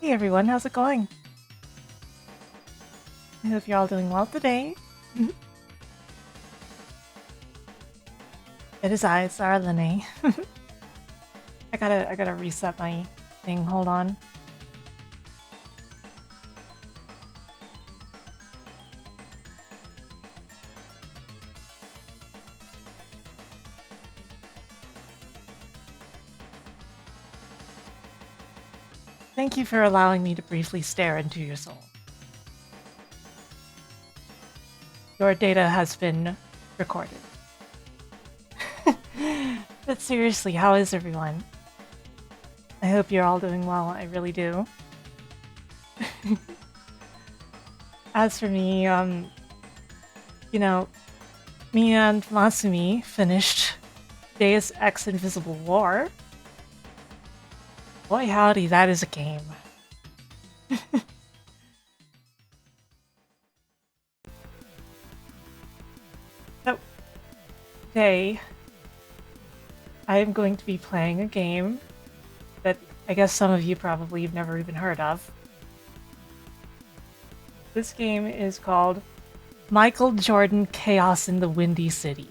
Hey everyone, how's it going? I hope you're all doing well today. It is I, Sarah Lene. I gotta reset my thing. Hold on. Thank you for allowing me to briefly stare into your soul. Your data has been recorded. But seriously, how is everyone? I hope you're all doing well. I really do. As for me, you know, me and Masumi finished Deus Ex Invisible War. Boy howdy, that is a game. So, today, I am going to be playing a game that I guess some of you probably have never even heard of. This game is called Michael Jordan Chaos in the Windy City.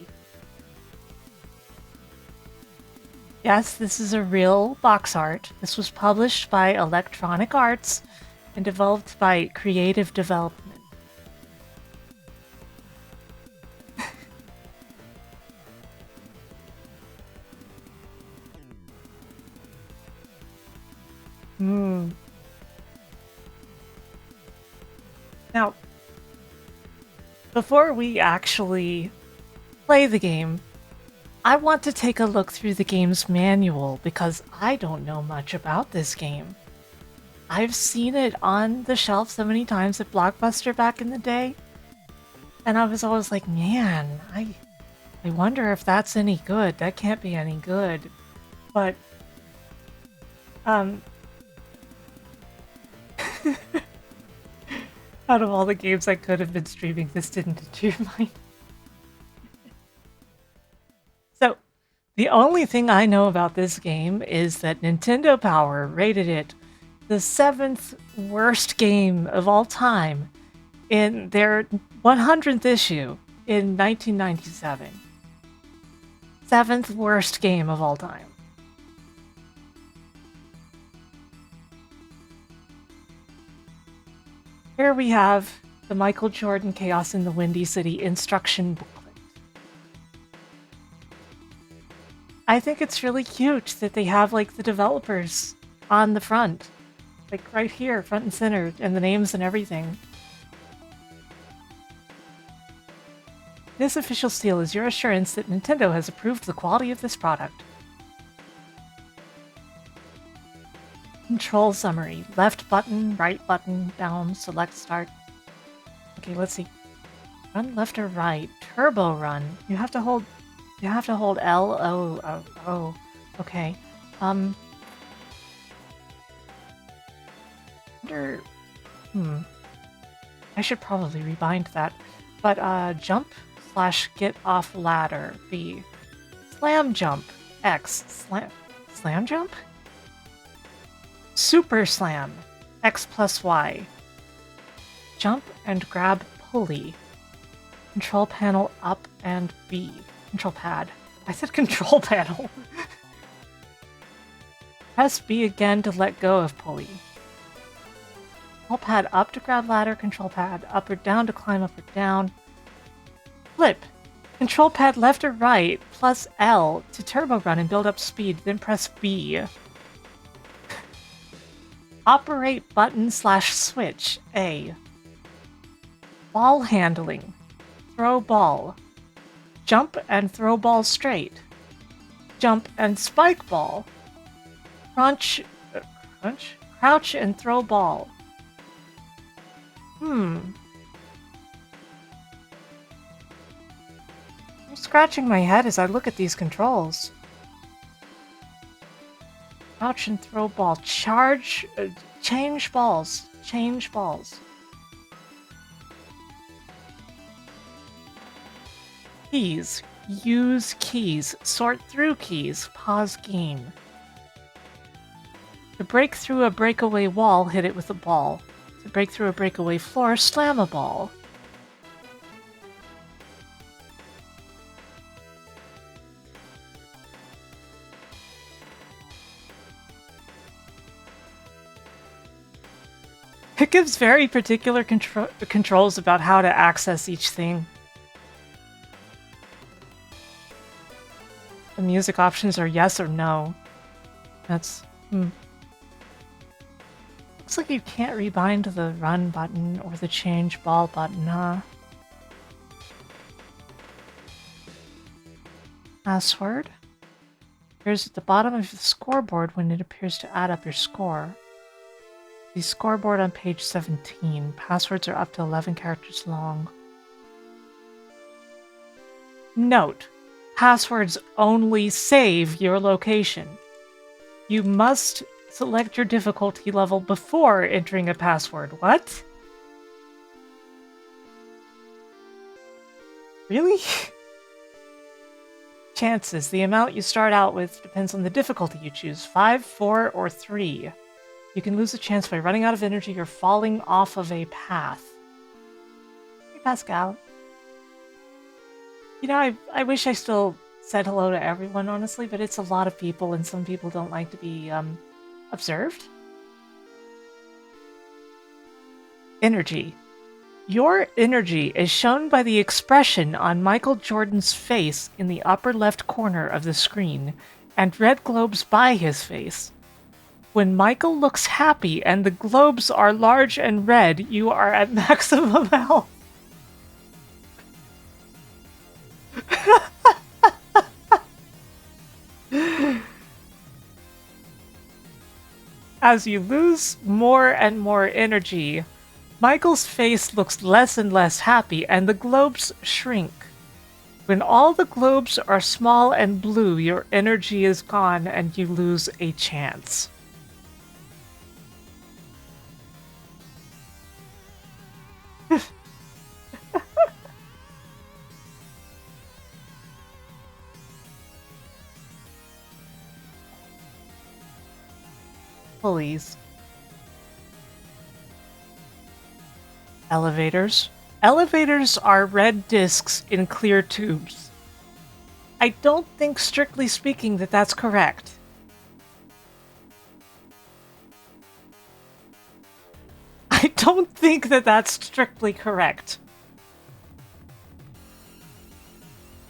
Yes, this is a real box art. This was published by Electronic Arts and developed by Creative Development. Now, before we actually play the game, I want to take a look through the game's manual because I don't know much about this game. I've seen it on the shelf so many times at Blockbuster back in the day, and I was always like, man, I wonder if that's any good. That can't be any good. But, um, out of all the games I could have been streaming, this didn't enter your mind. So, the only thing I know about this game is that Nintendo Power rated it the 7th worst game of all time in their 100th issue in 1997. 7th worst game of all time. Here we have the Michael Jordan Chaos in the Windy City instruction booklet. I think it's really cute that they have like the developers on the front. Like right here, front and center, and the names and everything. This official seal is your assurance that Nintendo has approved the quality of this product. Control summary. Left button, right button, down, select start. Okay, let's see. Run left or right. Turbo run. You have to hold L, O. Okay. Wonder, I should probably rebind that. But jump / get off ladder. B. Slam jump. X. Slam jump? Super slam. X + Y. Jump and grab pulley. Control panel up and B. Control pad. I said control panel. Press B again to let go of pulley. Control pad up to grab ladder. Control pad up or down to climb up or down. Flip. Control pad left or right plus L to turbo run and build up speed, then press B. Operate button / switch, A. Ball handling. Throw ball. Jump and throw ball straight. Jump and spike ball. Crouch and throw ball. I'm scratching my head as I look at these controls. Crouch and throw ball. Charge. Change balls. Change balls. Keys. Use keys. Sort through keys. Pause game. To break through a breakaway wall, hit it with a ball. To break through a breakaway floor, slam a ball. It gives very particular controls about how to access each thing. The music options are yes or no. That's... Looks like you can't rebind the run button or the change ball button, huh? Password appears at the bottom of the scoreboard when it appears to add up your score. The scoreboard on page 17. Passwords are up to 11 characters long. Note: passwords only save your location. You must select your difficulty level before entering a password. What? Really? Chances. The amount you start out with depends on the difficulty you choose. 5, 4, or 3. You can lose a chance by running out of energy or falling off of a path. Hey, Pascal. You know, I wish I still said hello to everyone, honestly, but it's a lot of people, and some people don't like to be, observed. Energy. Your energy is shown by the expression on Michael Jordan's face in the upper left corner of the screen, and red globes by his face. When Michael looks happy and the globes are large and red, you are at maximum health. As you lose more and more energy, Michael's face looks less and less happy, and the globes shrink. When all the globes are small and blue, your energy is gone and you lose a chance. Pulleys. Elevators. Elevators are red discs in clear tubes. I don't think, strictly speaking, that that's correct. I don't think that that's strictly correct.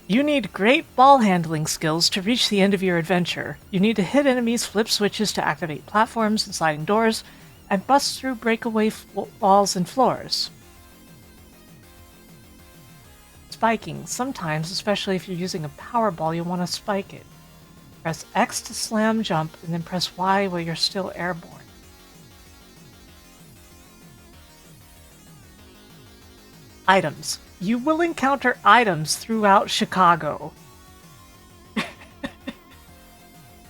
You need great ball handling skills to reach the end of your adventure. You need to hit enemies, flip switches to activate platforms and sliding doors, and bust through breakaway walls and floors. Spiking. Sometimes, especially if you're using a power ball, you'll want to spike it. Press X to slam jump, and then press Y while you're still airborne. Items. You will encounter items throughout Chicago.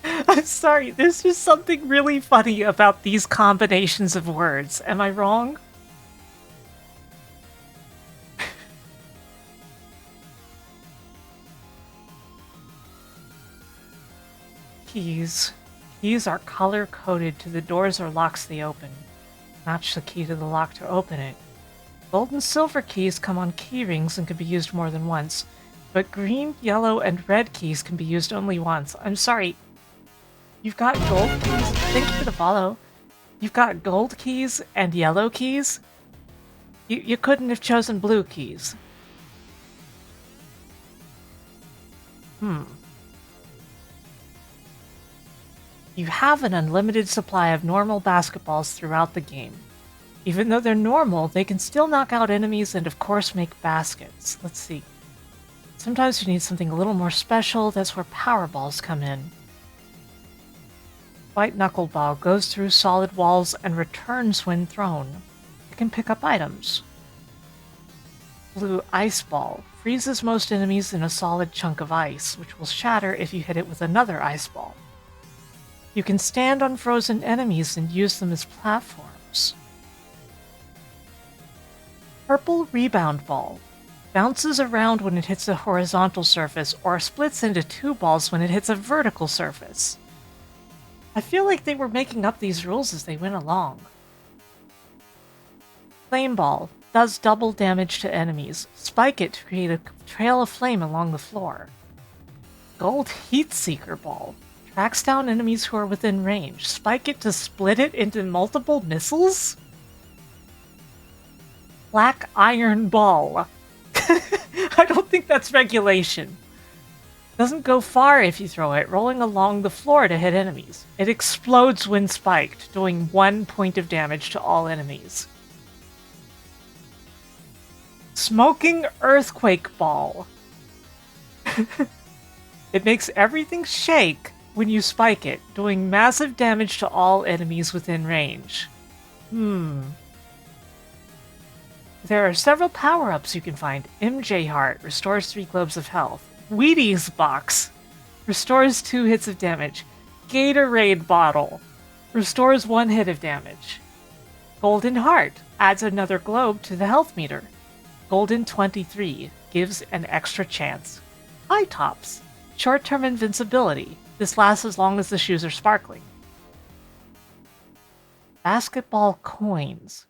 I'm sorry, there's just something really funny about these combinations of words. Am I wrong? Keys. Keys are color-coded to the doors or locks they open. Match the key to the lock to open it. Gold and silver keys come on key rings and can be used more than once, but green, yellow, and red keys can be used only once. I'm sorry. You've got gold keys? Thank you for the follow. You've got gold keys and yellow keys? You couldn't have chosen blue keys. You have an unlimited supply of normal basketballs throughout the game. Even though they're normal, they can still knock out enemies and of course make baskets. Let's see. Sometimes you need something a little more special. That's where power balls come in. White knuckleball goes through solid walls and returns when thrown. It can pick up items. Blue ice ball freezes most enemies in a solid chunk of ice, which will shatter if you hit it with another ice ball. You can stand on frozen enemies and use them as platforms. Purple rebound ball bounces around when it hits a horizontal surface or splits into two balls when it hits a vertical surface. I feel like they were making up these rules as they went along. Flame Ball does double damage to enemies. Spike it to create a trail of flame along the floor. Gold Heat Seeker Ball tracks down enemies who are within range. Spike it to split it into multiple missiles? Black Iron Ball. I don't think that's regulation. Doesn't go far if you throw it, rolling along the floor to hit enemies. It explodes when spiked, doing 1 point of damage to all enemies. Smoking Earthquake Ball. It makes everything shake when you spike it, doing massive damage to all enemies within range. There are several power-ups you can find. MJ Heart restores 3 globes of health. Wheaties Box restores 2 hits of damage. Gatorade Bottle restores 1 hit of damage. Golden Heart adds another globe to the health meter. Golden 23 gives an extra chance. High Tops, short-term invincibility. This lasts as long as the shoes are sparkling. Basketball Coins.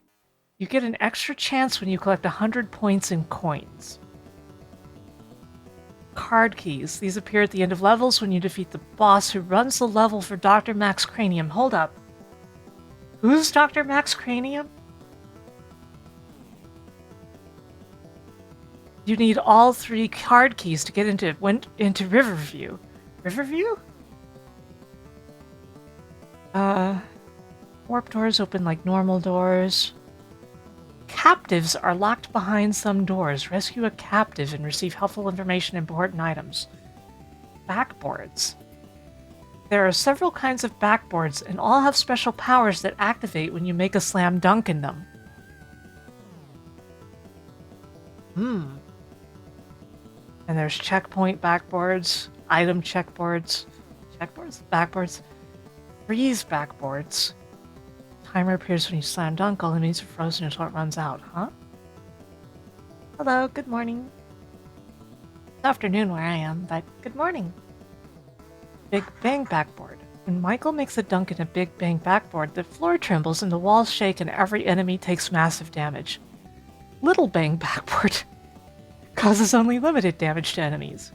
You get an extra chance when you collect 100 points in coins. Card Keys. These appear at the end of levels when you defeat the boss who runs the level for Dr. Max Cranium. Hold up. Who's Dr. Max Cranium? You need all 3 card keys to get into Riverview. Riverview? Warp doors open like normal doors. Captives are locked behind some doors. Rescue a captive and receive helpful information and important items. Backboards. There are several kinds of backboards, and all have special powers that activate when you make a slam dunk in them. And there's checkpoint backboards, item checkboards, backboards, freeze backboards. Timer appears when you slam dunk. All enemies are frozen until it runs out, huh? Hello, good morning. It's afternoon where I am, but good morning. Big Bang Backboard. When Michael makes a dunk in a Big Bang Backboard, the floor trembles and the walls shake and every enemy takes massive damage. Little Bang Backboard causes only limited damage to enemies.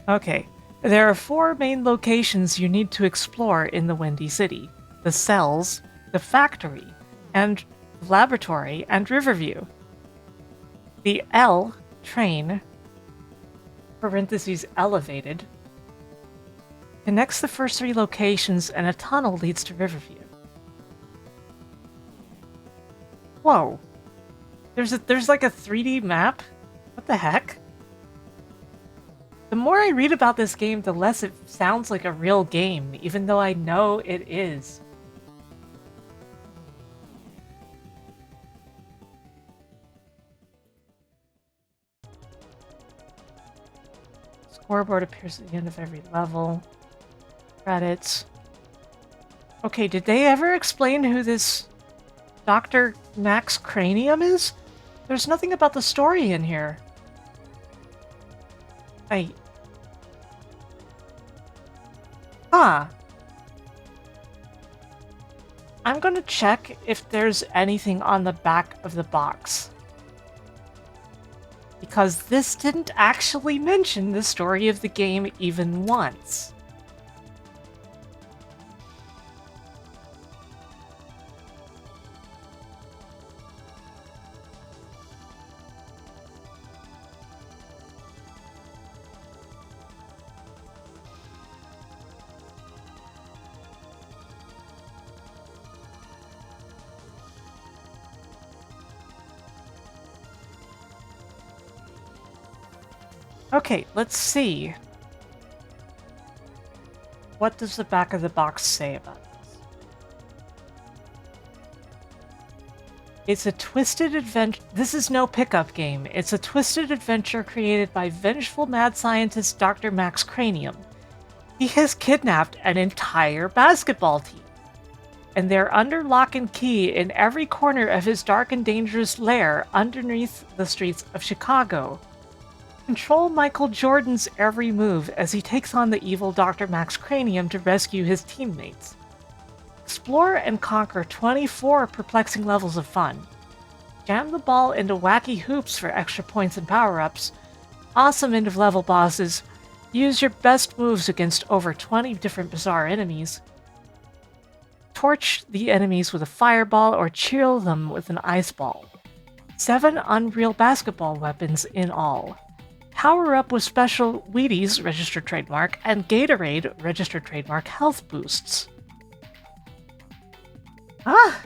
Okay, there are 4 main locations you need to explore in the Windy City. The cells, the factory, and laboratory, and Riverview. The L train, parentheses elevated, connects the first 3 locations and a tunnel leads to Riverview. Whoa. There's like a 3D map? What the heck? The more I read about this game, the less it sounds like a real game, even though I know it is. Scoreboard appears at the end of every level. Credits. Okay, did they ever explain who this Dr. Max Cranium is? There's nothing about the story in here. Wait. Huh. I'm gonna check if there's anything on the back of the box. Because this didn't actually mention the story of the game even once. Okay, let's see. What does the back of the box say about this? It's a twisted adventure. This is no pickup game. It's a twisted adventure created by vengeful mad scientist Dr. Max Cranium. He has kidnapped an entire basketball team, and they're under lock and key in every corner of his dark and dangerous lair underneath the streets of Chicago. Control Michael Jordan's every move as he takes on the evil Dr. Max Cranium to rescue his teammates. Explore and conquer 24 perplexing levels of fun. Jam the ball into wacky hoops for extra points and power-ups. Awesome end-of-level bosses. Use your best moves against over 20 different bizarre enemies. Torch the enemies with a fireball or chill them with an ice ball. 7 Unreal basketball weapons in all. Power up with special Wheaties, registered trademark, and Gatorade, registered trademark, health boosts. Huh?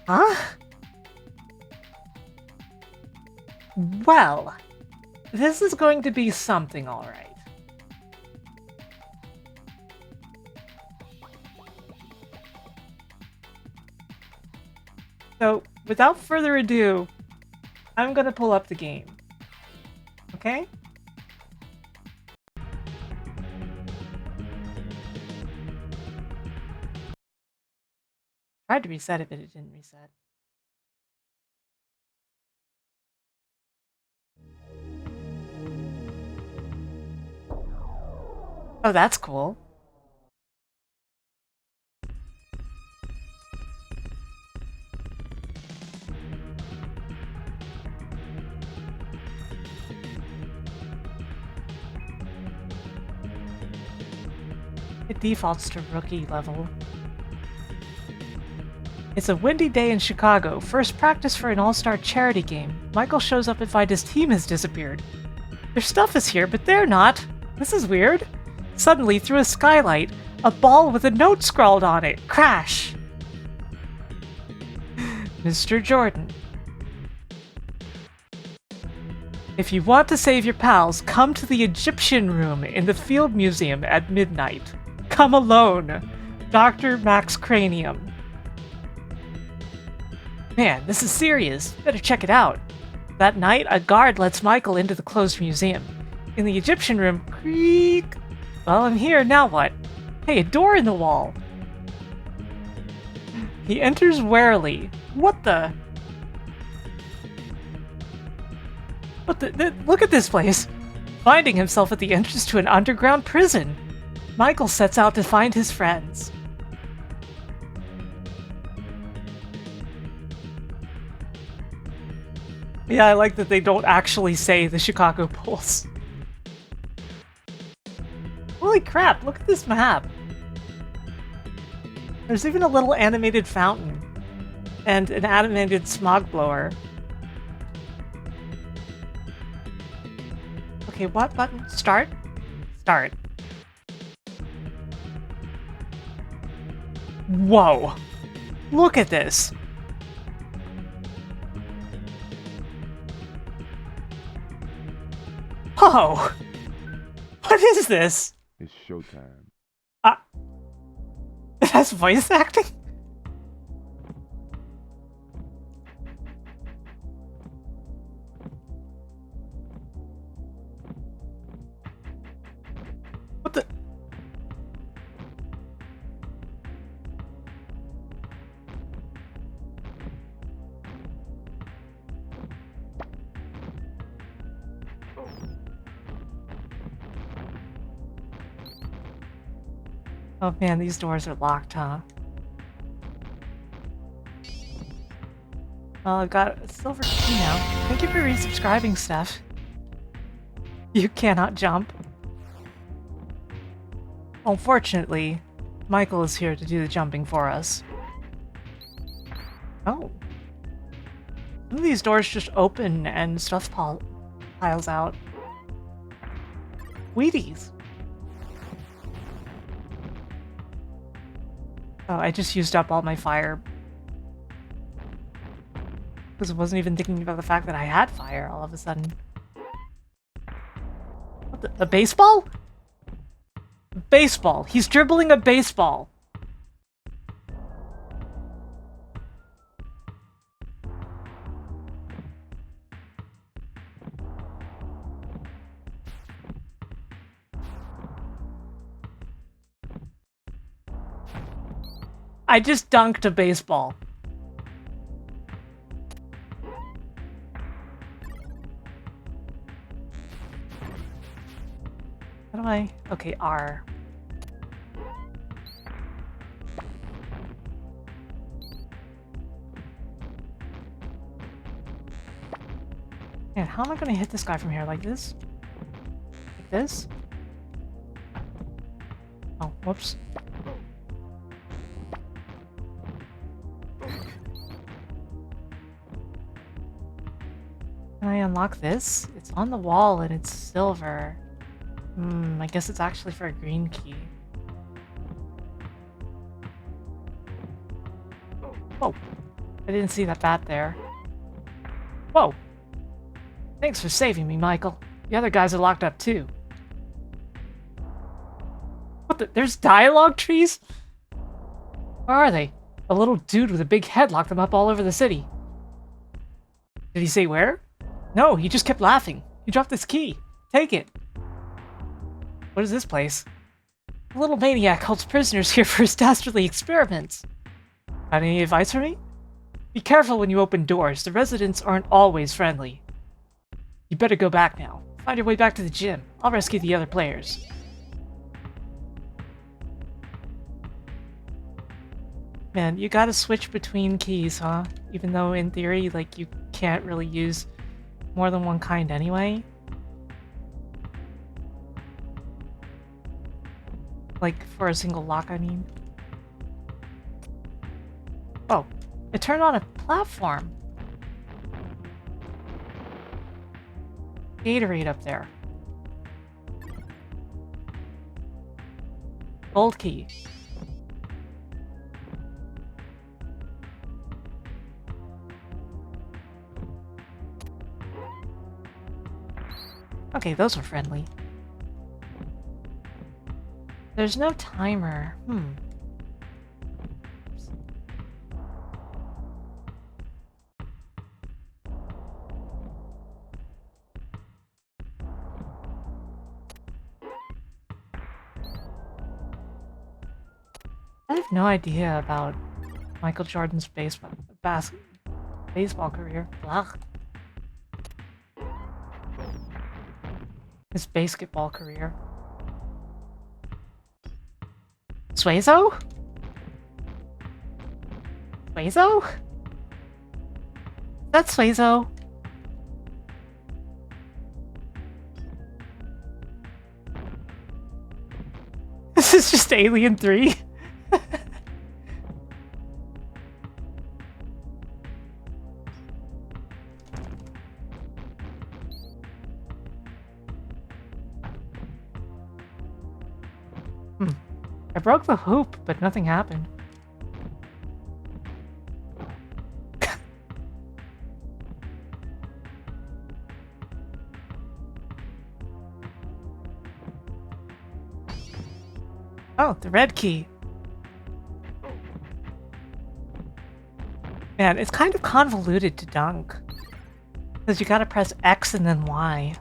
Huh? Well, this is going to be something, alright. So, without further ado, I'm gonna pull up the game. Okay? Tried to reset it, but it didn't reset. Oh, that's cool. It defaults to rookie level. It's a windy day in Chicago. First practice for an all-star charity game. Michael shows up and finds his team has disappeared. Their stuff is here, but they're not. This is weird. Suddenly, through a skylight, a ball with a note scrawled on it. Crash! Mr. Jordan. If you want to save your pals, come to the Egyptian Room in the Field Museum at midnight. Come alone. Dr. Max Cranium. Man, this is serious. Better check it out. That night, a guard lets Michael into the closed museum. In the Egyptian Room, creak. Well, I'm here, now what? Hey, a door in the wall. He enters warily. What the? Look at this place. Finding himself at the entrance to an underground prison. Michael sets out to find his friends. Yeah, I like that they don't actually say the Chicago Bulls. Holy crap, look at this map. There's even a little animated fountain and an animated smog blower. Okay, what button? Start? Start. Whoa! Look at this! Oh! What is this? It's showtime. It has voice acting? What the? Oh man, these doors are locked, huh? Well, I've got a silver key now. Thank you for resubscribing, Steph. You cannot jump. Unfortunately, Michael is here to do the jumping for us. Oh. Some of these doors just open and stuff piles out. Wheaties. Oh, I just used up all my fire. Because I wasn't even thinking about the fact that I had fire all of a sudden. What the? A baseball? Baseball. He's dribbling a baseball. I just dunked a baseball. How do I... Okay, R. Man, how am I gonna hit this guy from here? Like this? Like this? Oh, whoops. Can I unlock this? It's on the wall and it's silver. I guess it's actually for a green key. Whoa. I didn't see that bat there. Whoa. Thanks for saving me, Michael. The other guys are locked up too. What the? There's dialogue trees? Where are they? A little dude with a big head locked them up all over the city. Did he say where? No, he just kept laughing. He dropped this key. Take it. What is this place? A little maniac holds prisoners here for his dastardly experiments. Got any advice for me? Be careful when you open doors. The residents aren't always friendly. You better go back now. Find your way back to the gym. I'll rescue the other players. Man, you gotta switch between keys, huh? Even though in theory, like, you can't really use more than one kind anyway. Like, for a single lock, I mean. Oh, it turned on a platform. Gatorade up there. Gold key. Okay, those were friendly. There's no timer. I have no idea about Michael Jordan's baseball career. Blah. His basketball career. Suezo? Suezo? That's Suezo. This is just Alien 3. I broke the hoop, but nothing happened. Oh, the red key. Man, it's kind of convoluted to dunk. Because you gotta press X and then Y.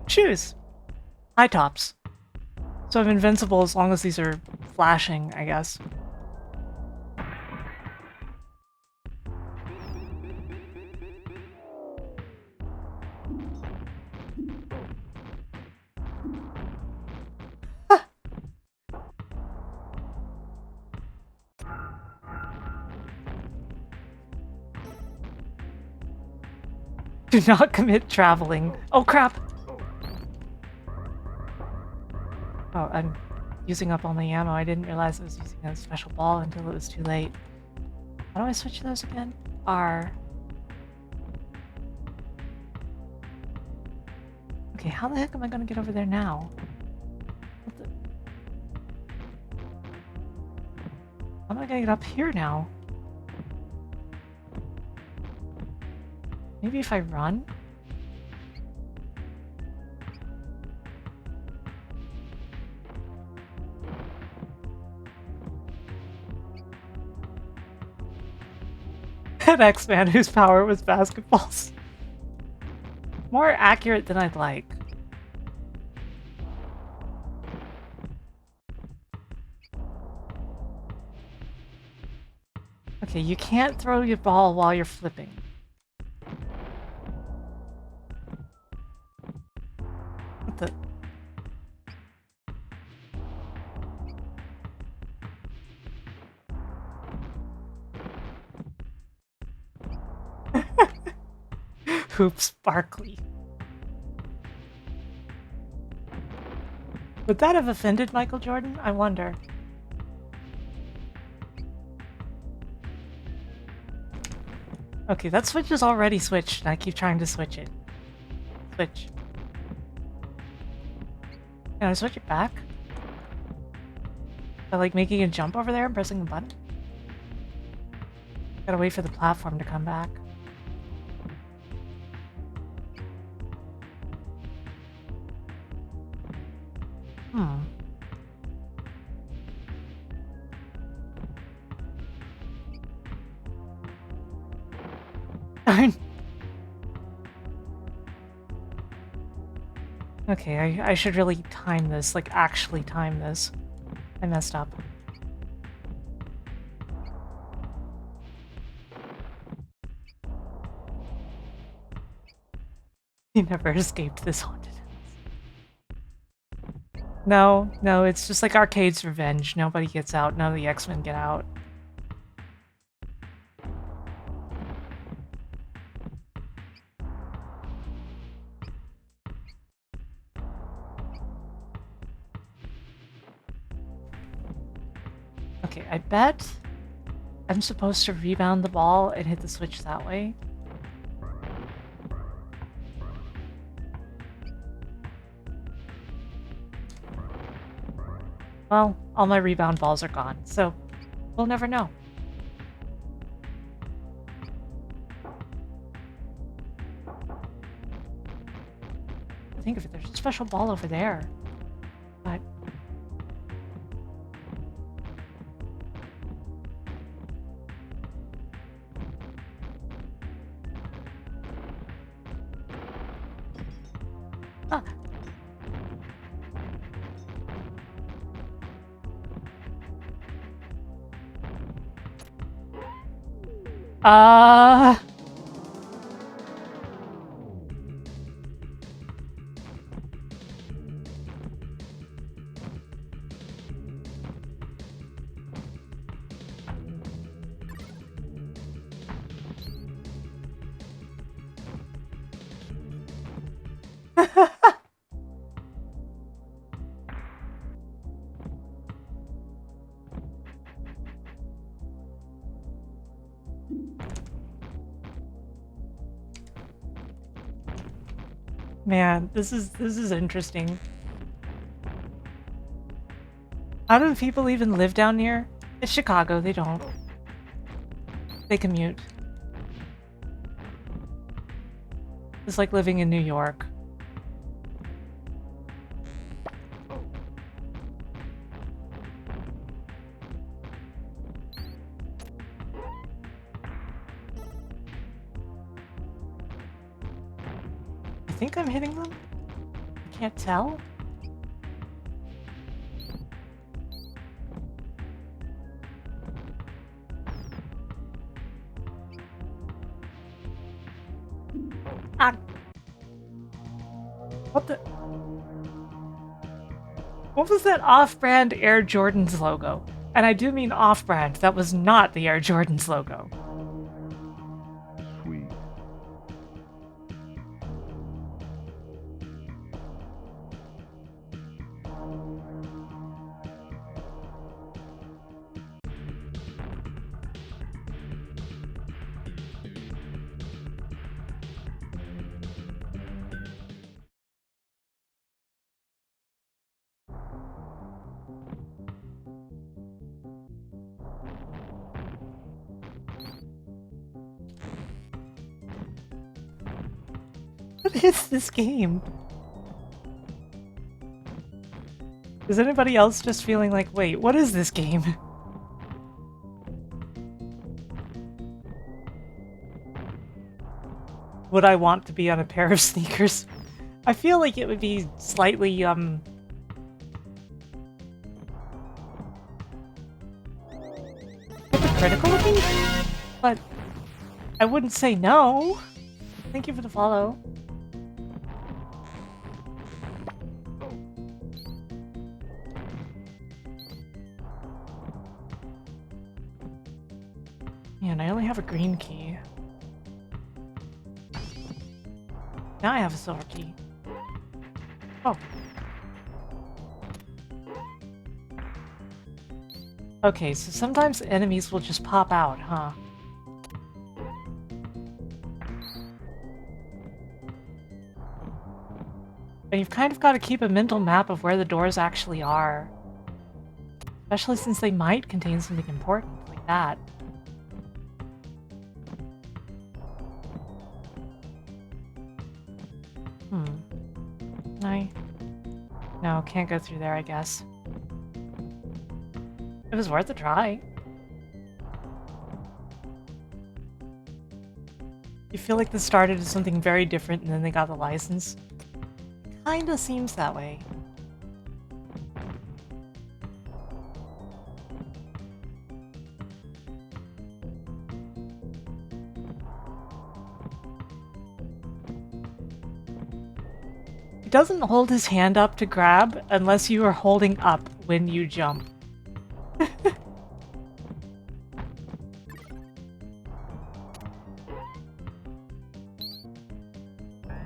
Shoes! High tops. So I'm invincible as long as these are flashing, I guess. Do not commit traveling. Oh crap! Oh, I'm using up all my ammo. I didn't realize I was using a special ball until it was too late. How do I switch those again? R. Okay, how the heck am I gonna get over there now? What the... How am I gonna get up here now? Maybe if I run? An X-Man whose power was basketballs. More accurate than I'd like. Okay, you can't throw your ball while you're flipping. The... Hoops Barkley. Would that have offended Michael Jordan? I wonder. Okay, that switch is already switched, and I keep trying to switch it. Switch. Can I switch it back? By, like, making a jump over there and pressing a button? Gotta wait for the platform to come back. Darn. Okay, I should really time this, like actually time this. I messed up. He never escaped this haunted house. No, no, it's just like Arcade's Revenge. Nobody gets out, none of the X-Men get out. Okay, I bet I'm supposed to rebound the ball and hit the switch that way. Well, all my rebound balls are gone, so we'll never know. Think of it, there's a special ball over there. But... Ah! Man, this is interesting. How do people even live down here? It's Chicago, they don't. They commute. It's like living in New York. I think I'm hitting them? I can't tell. Ah! What the? What was that off-brand Air Jordans logo? And I do mean off-brand. That was not the Air Jordans logo. Sweet. What is this game? Is anybody else just feeling like, wait, what is this game? Would I want to be on a pair of sneakers? I feel like it would be slightly, hypocritical of me? But I wouldn't say no. Thank you for the follow. Man, I only have a green key. Now I have a silver key. Oh. Okay, so sometimes enemies will just pop out, huh? And you've kind of got to keep a mental map of where the doors actually are. Especially since they might contain something important, like that. No, can't go through there, I guess. It was worth a try. You feel like this started as something very different and then they got the license? Kinda seems that way. He doesn't hold his hand up to grab unless you are holding up when you jump.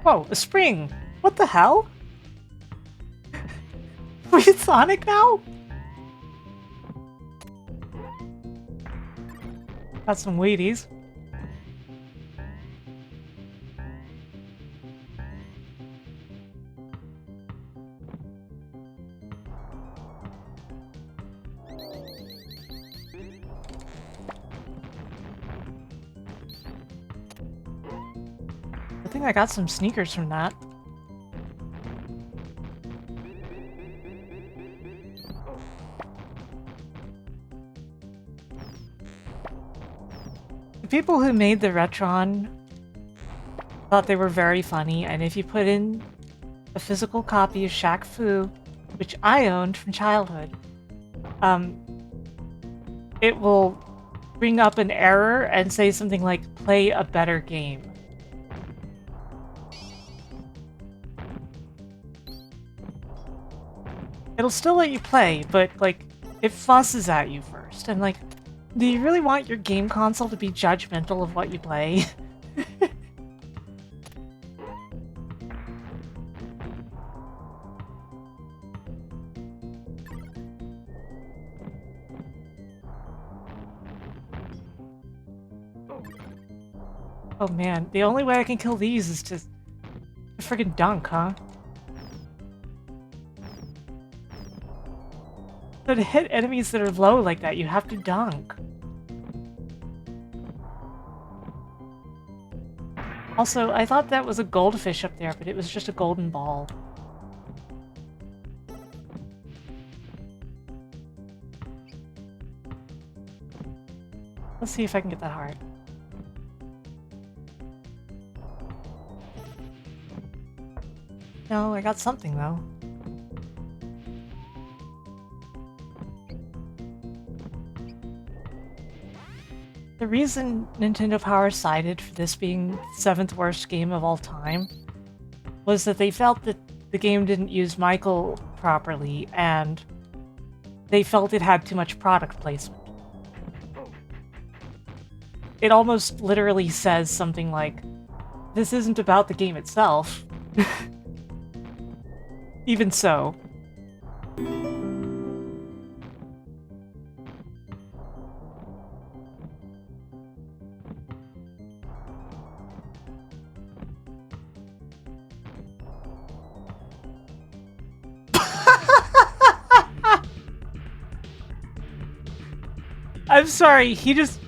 Whoa, a spring! What the hell? Wait, Sonic now? Got some Wheaties. I think I got some sneakers from that. The people who made the Retron thought they were very funny, and if you put in a physical copy of Shaq Fu, which I owned from childhood, it will bring up an error and say something like, play a better game. It'll still let you play, but, like, it fusses at you first, and, like, do you really want your game console to be judgmental of what you play? Oh man, the only way I can kill these is to friggin' dunk, huh? So to hit enemies that are low like that, you have to dunk. Also, I thought that was a goldfish up there, but it was just a golden ball. Let's see if I can get that heart. No, I got something though. The reason Nintendo Power cited for this being the 7th worst game of all time was that they felt that the game didn't use Michael properly, and they felt it had too much product placement. It almost literally says something like, this isn't about the game itself. Even so. I'm sorry, he just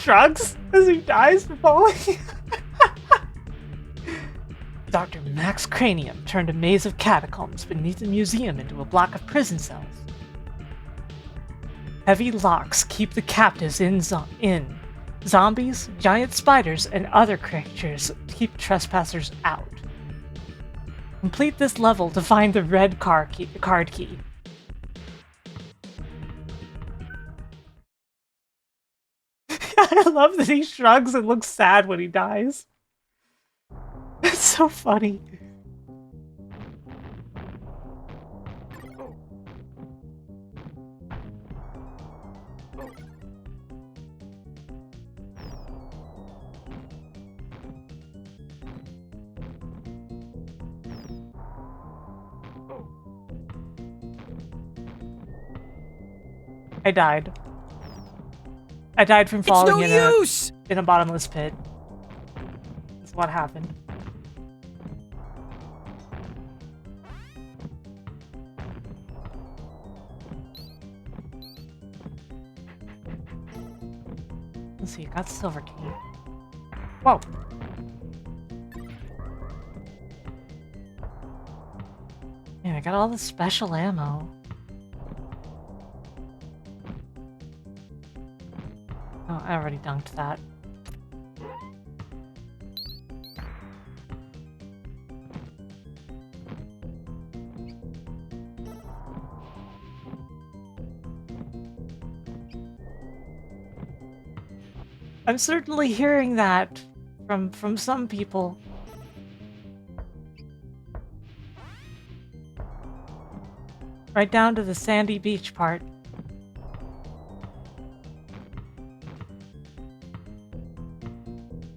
shrugs as he dies from falling. Dr. Max Cranium turned a maze of catacombs beneath the museum into a block of prison cells. Heavy locks keep the captives in. Zombies, giant spiders, and other creatures keep trespassers out. Complete this level to find the red card key. I love that he shrugs and looks sad when he dies. It's so funny. I died. I died from falling It's no use! in a bottomless pit. That's what happened. Let's see, got silver key. Whoa. Man, I got all the special ammo. Oh, I already dunked that. I'm certainly hearing that from some people. Right down to the sandy beach part.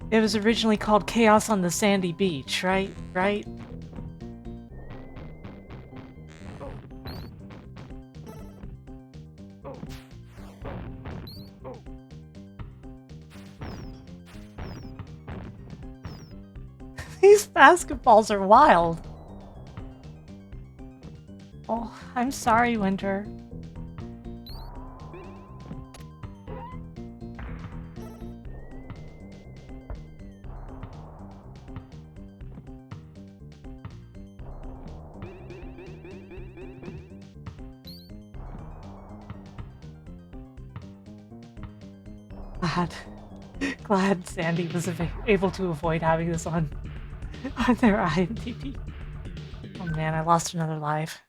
It was originally called Chaos on the Sandy Beach, right? Right? These basketballs are wild. Oh, I'm sorry, Winter. Glad Sandy was able to avoid having this on their IMDb. Oh man, I lost another life.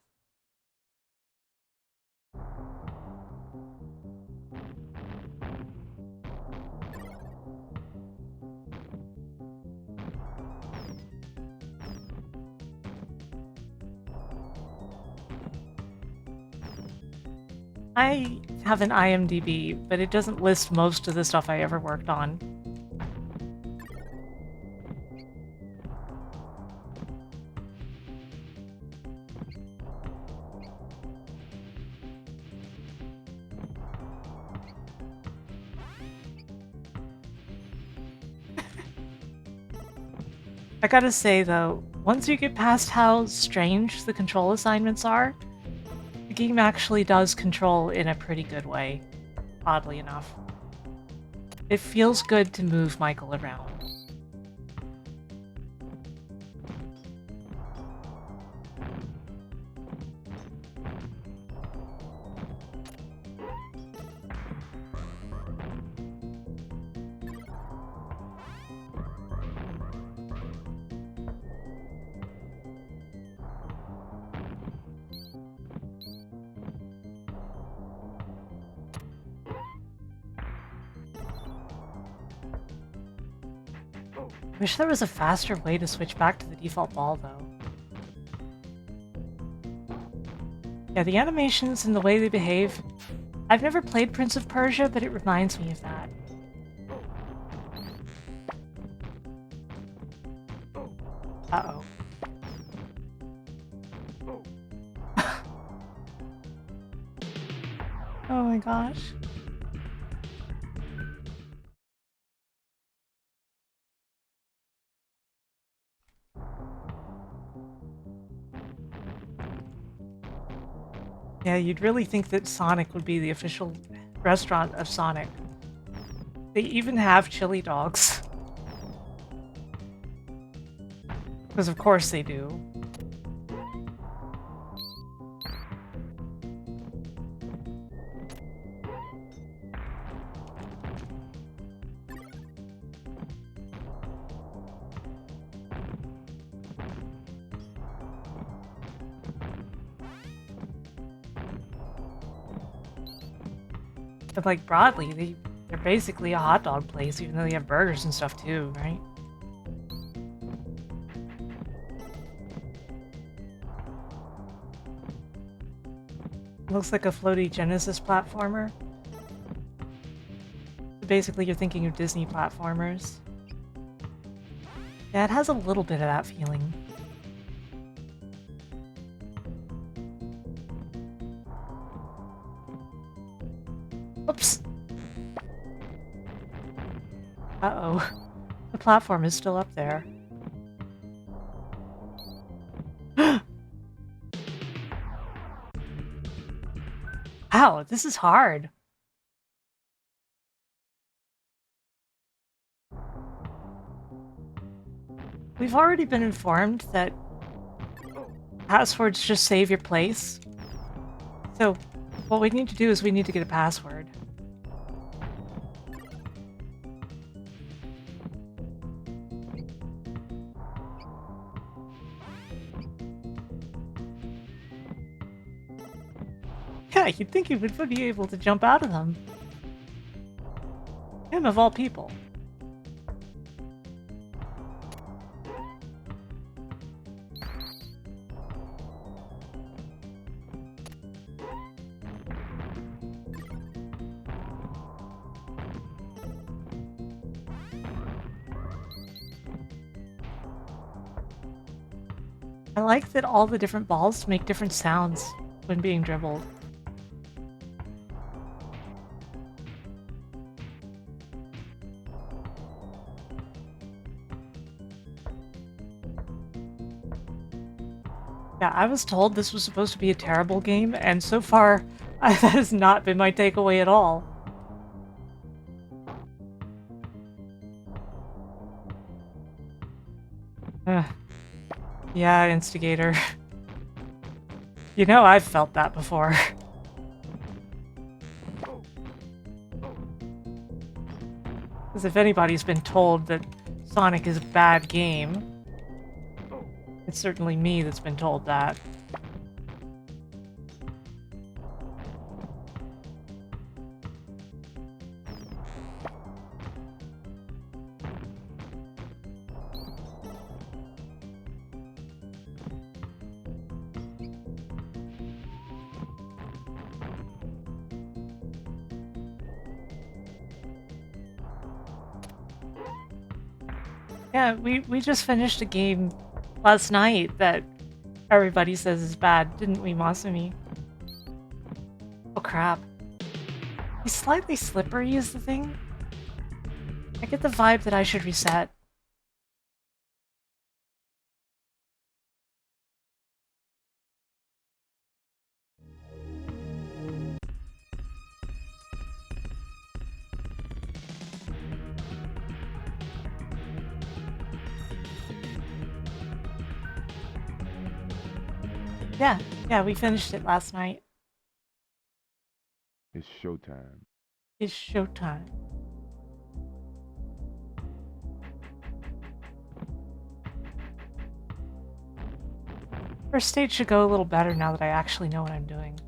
I have an IMDb, but it doesn't list most of the stuff I ever worked on. I gotta say though, once you get past how strange the control assignments are, the game actually does control in a pretty good way, oddly enough. It feels good to move Michael around. Wish there was a faster way to switch back to the default ball, though. Yeah, the animations and the way they behave... I've never played Prince of Persia, but it reminds me of that. Uh-oh. Oh my gosh. Yeah, you'd really think that Sonic would be the official restaurant of Sonic. They even have chili dogs. Because of course they do. But like broadly, they're basically a hot dog place, even though they have burgers and stuff too, right? Looks like a floaty Genesis platformer. Basically, you're thinking of Disney platformers. Yeah, it has a little bit of that feeling. Uh-oh. The platform is still up there. Ow, this is hard. We've already been informed that passwords just save your place. So what we need to do is we need to get a password. Yeah, you'd think he would be able to jump out of them. Him of all people. I like that all the different balls make different sounds when being dribbled. Yeah, I was told this was supposed to be a terrible game, and so far, that has not been my takeaway at all. Yeah, Instigator. You know, I've felt that before. Because if anybody's been told that Sonic is a bad game, it's certainly me that's been told that. Yeah, we just finished a game last night that everybody says is bad, didn't we, Masumi? Oh crap. He's slightly slippery is the thing. I get the vibe that I should reset. Yeah, we finished it last night. It's showtime. It's showtime. First stage should go a little better now that I actually know what I'm doing.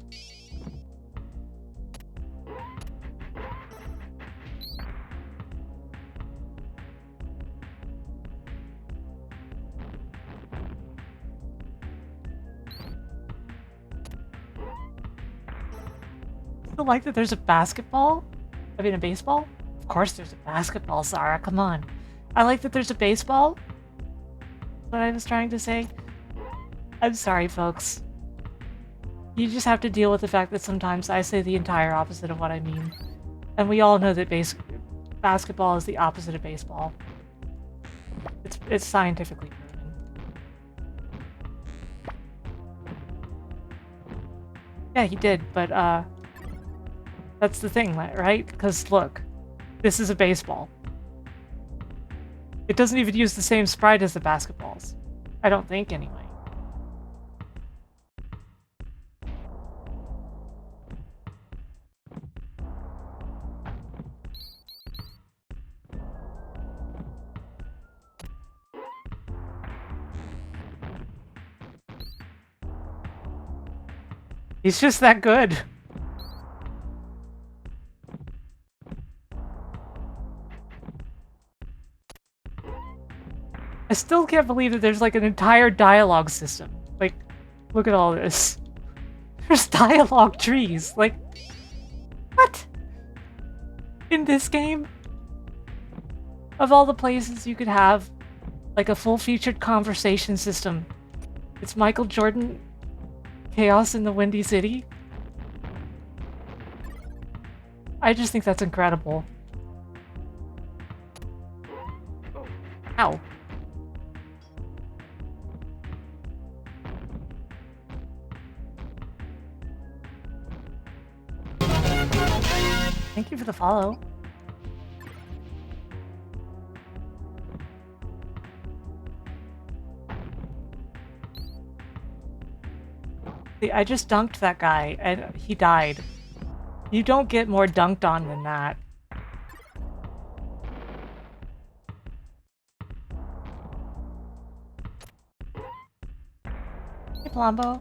I still like that there's a basketball. I mean, a baseball? Of course there's a basketball, Zara, come on. I like that there's a baseball. What I was trying to say. I'm sorry, folks. You just have to deal with the fact that sometimes I say the entire opposite of what I mean. And we all know that basketball is the opposite of baseball. It's scientifically proven. Yeah, he did, but that's the thing, right? Because look, this is a baseball. It doesn't even use the same sprite as the basketballs. I don't think, anyway. He's just that good. I still can't believe that there's like an entire dialogue system. Like, look at all this. There's dialogue trees. Like, what? In this game? Of all the places you could have like a full-featured conversation system, it's Michael Jordan Chaos in the Windy City. I just think that's incredible. Ow. Thank you for the follow. See, I just dunked that guy, and he died. You don't get more dunked on than that. Hey, Plombo.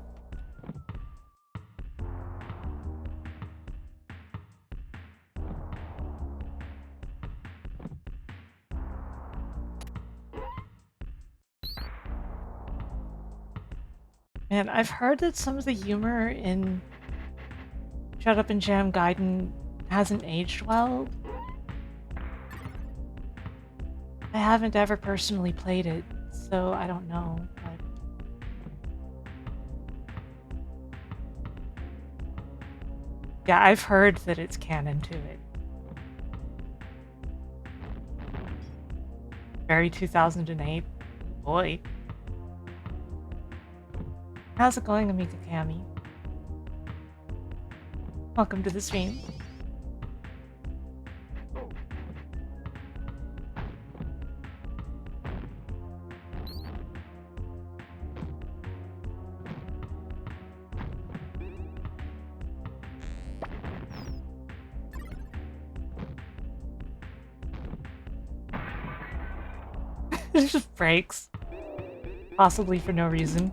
Man, I've heard that some of the humor in Shut Up and Jam Gaiden hasn't aged well. I haven't ever personally played it, so I don't know, but... Yeah, I've heard that it's canon to it. Very 2008. Boy. How's it going, Amika Kami? Welcome to the stream. It just breaks. Possibly for no reason.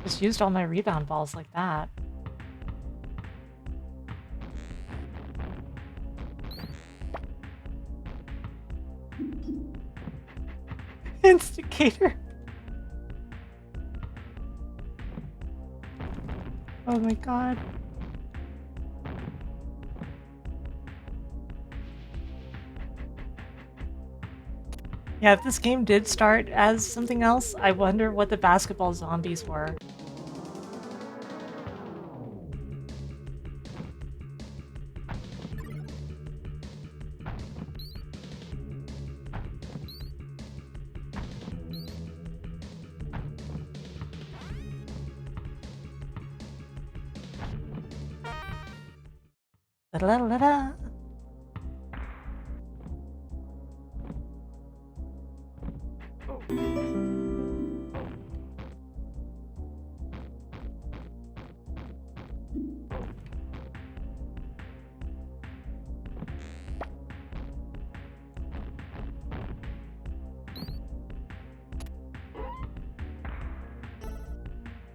Just used all my rebound balls like that. Instigator. Oh my god. Yeah, if this game did start as something else, I wonder what the basketball zombies were. La-da-da-da-da.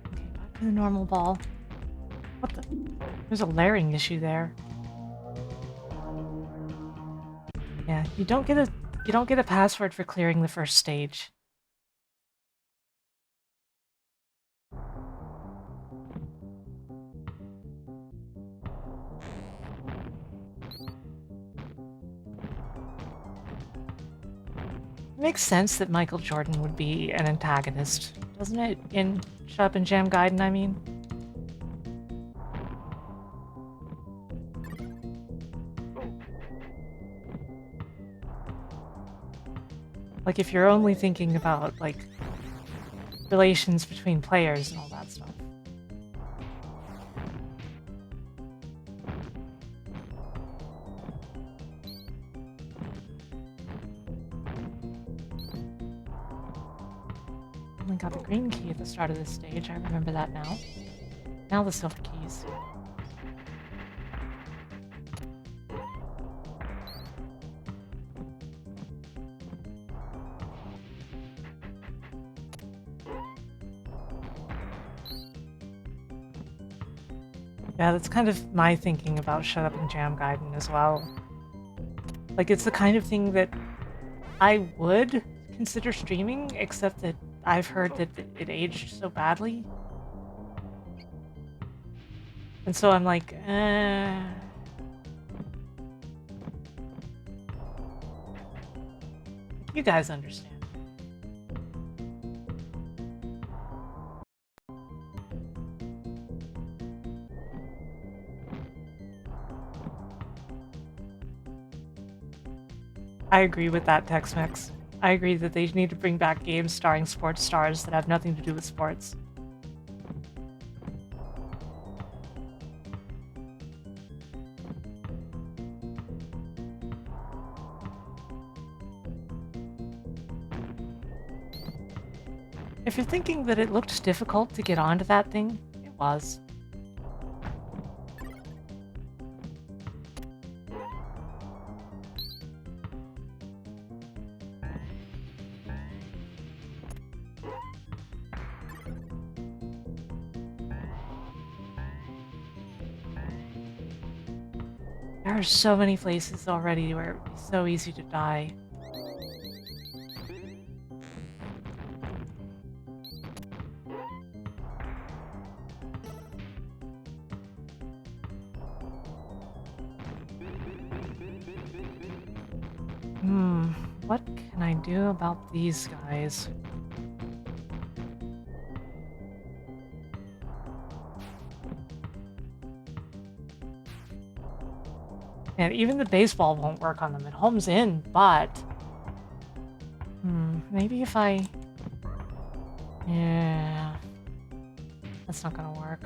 Okay, back to the normal ball. What the? There's a layering issue there. Yeah, you don't get a password for clearing the first stage. It makes sense that Michael Jordan would be an antagonist, doesn't it? In Shut Up and Jam Gaiden, I mean. Like, if you're only thinking about, like, relations between players and all that stuff. Only got the green key at the start of this stage, I remember that now. Now the silver keys. Yeah, that's kind of my thinking about Shut Up and Jam Gaiden as well. Like, it's the kind of thing that I would consider streaming, except that I've heard that it aged so badly. And so I'm like, You guys understand. I agree with that, Tex-Mex. I agree that they need to bring back games starring sports stars that have nothing to do with sports. If you're thinking that it looked difficult to get onto that thing, it was. There are so many places already where it would be so easy to die. What can I do about these guys? And even the baseball won't work on them. It homes in, but... maybe if I... Yeah... That's not gonna work.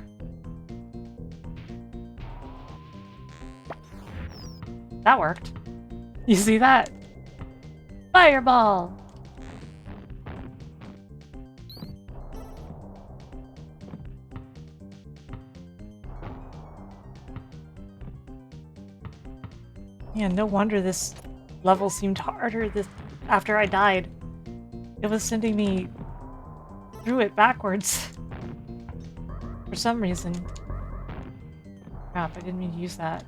That worked. You see that? Fireball! Yeah, no wonder this level seemed harder after I died. It was sending me through it backwards. For some reason. Crap, I didn't mean to use that.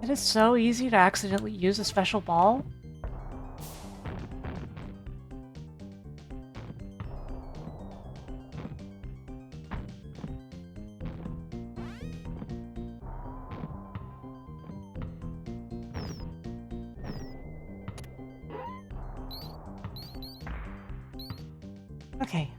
It is so easy to accidentally use a special ball. Okay.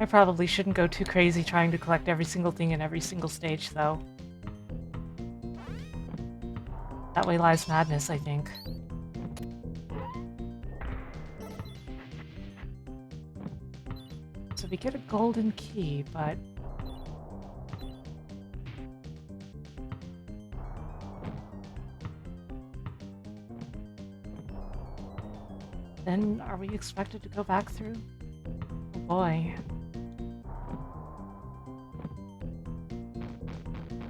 I probably shouldn't go too crazy trying to collect every single thing in every single stage, though. That way lies madness, I think. So we get a golden key, but... Then are we expected to go back through? Oh boy.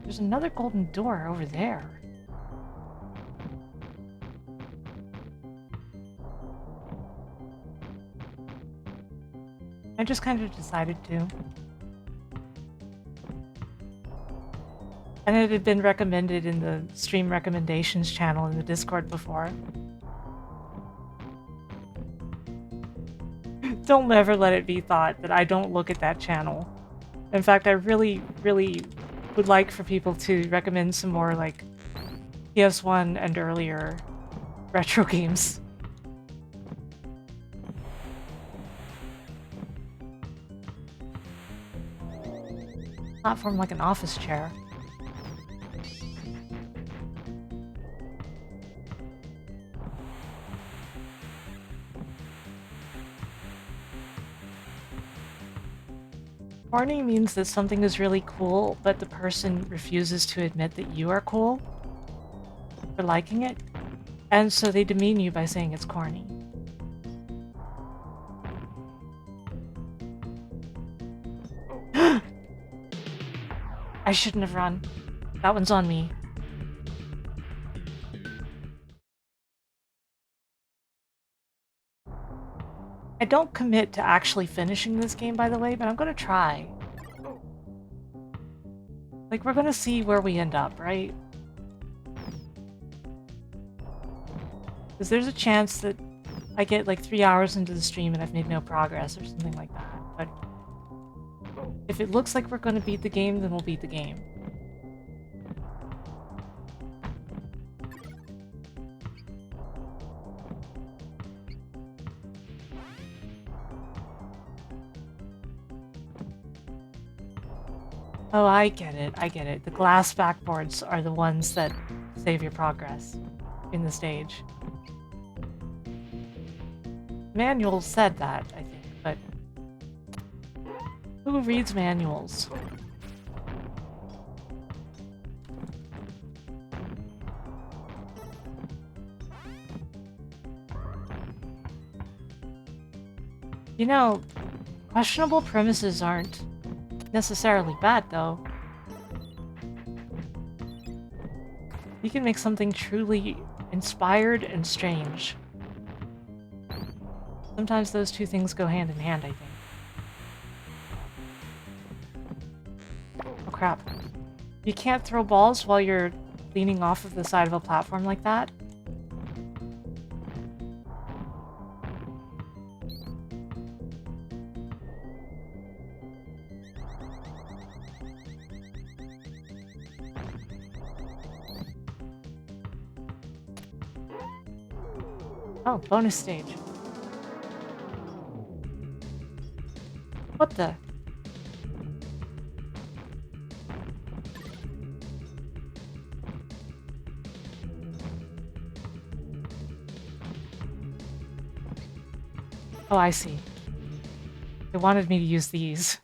There's another golden door over there. I just kind of decided to. And it had been recommended in the stream recommendations channel in the Discord before. Don't ever let it be thought that I don't look at that channel. In fact, I really, really would like for people to recommend some more, like, PS1 and earlier retro games. Platform like an office chair. Corny means that something is really cool, but the person refuses to admit that you are cool for liking it, and so they demean you by saying it's corny. I shouldn't have run. That one's on me. I don't commit to actually finishing this game, by the way, but I'm gonna try. Like, we're gonna see where we end up, right? Because there's a chance that I get like 3 hours into the stream and I've made no progress or something like that, but If it looks like we're gonna beat the game, then we'll beat the game. Oh, I get it. I get it. The glass backboards are the ones that save your progress in the stage. Manual said that, I think, but who reads manuals? You know, questionable premises aren't necessarily bad, though. You can make something truly inspired and strange. Sometimes those two things go hand in hand, I think. Oh crap. You can't throw balls while you're leaning off of the side of a platform like that? Oh, bonus stage. What the? Oh, I see. They wanted me to use these.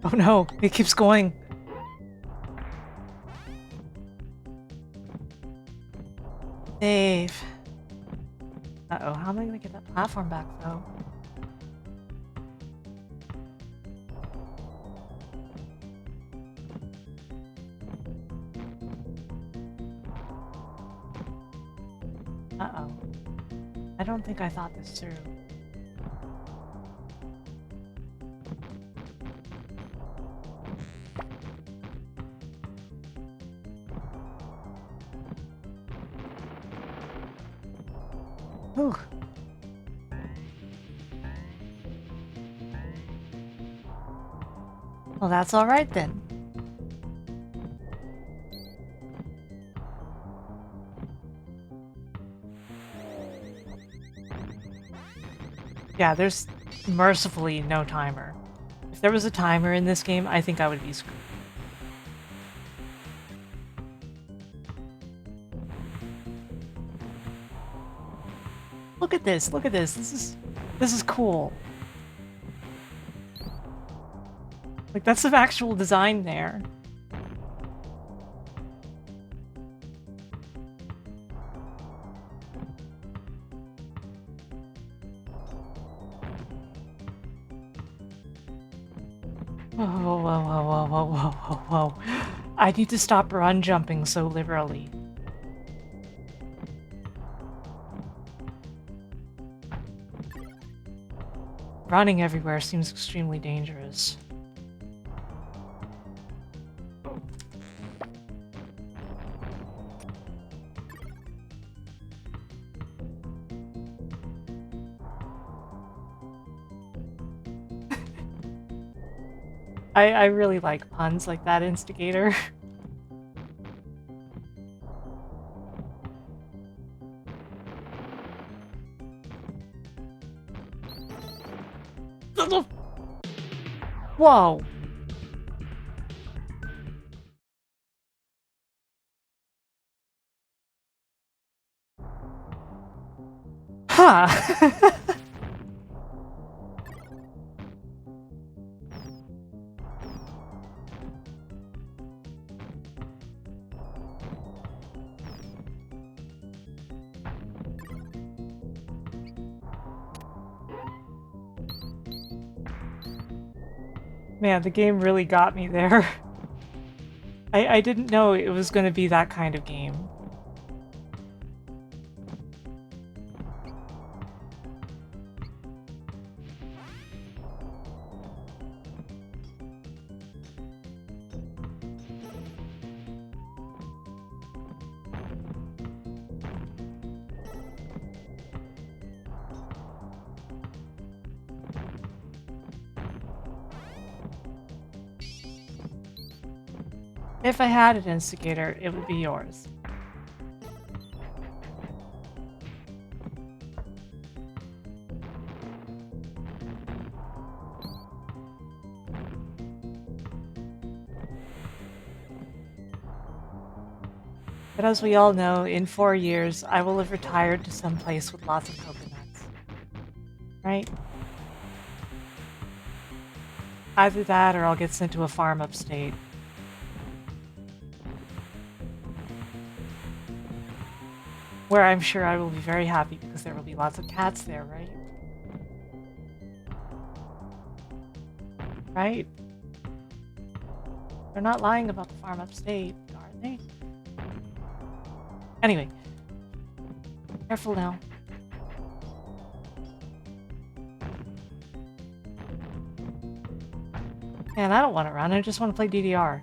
Oh no, it keeps going. Dave. Uh-oh, how am I gonna get that platform back, though? Uh-oh. I don't think I thought this through. Ooh. Well, that's all right then. Yeah, there's mercifully no timer. If there was a timer in this game, I think I would be screwed. Look at this, look at this. This is cool. Like, that's some actual design there. Whoa, whoa, whoa, whoa, whoa, whoa, whoa, whoa. I need to stop run jumping so liberally. Running everywhere seems extremely dangerous. I really like puns like that, Instigator. Whoa! Huh! Man, the game really got me there. I didn't know it was going to be that kind of game. If I had an instigator, it would be yours. But as we all know, in 4 years, I will have retired to some place with lots of coconuts. Right? Either that or I'll get sent to a farm upstate. Where I'm sure I will be very happy because there will be lots of cats there, right? Right? They're not lying about the farm upstate, are they? Anyway. Careful now. Man, I don't want to run. I just want to play DDR.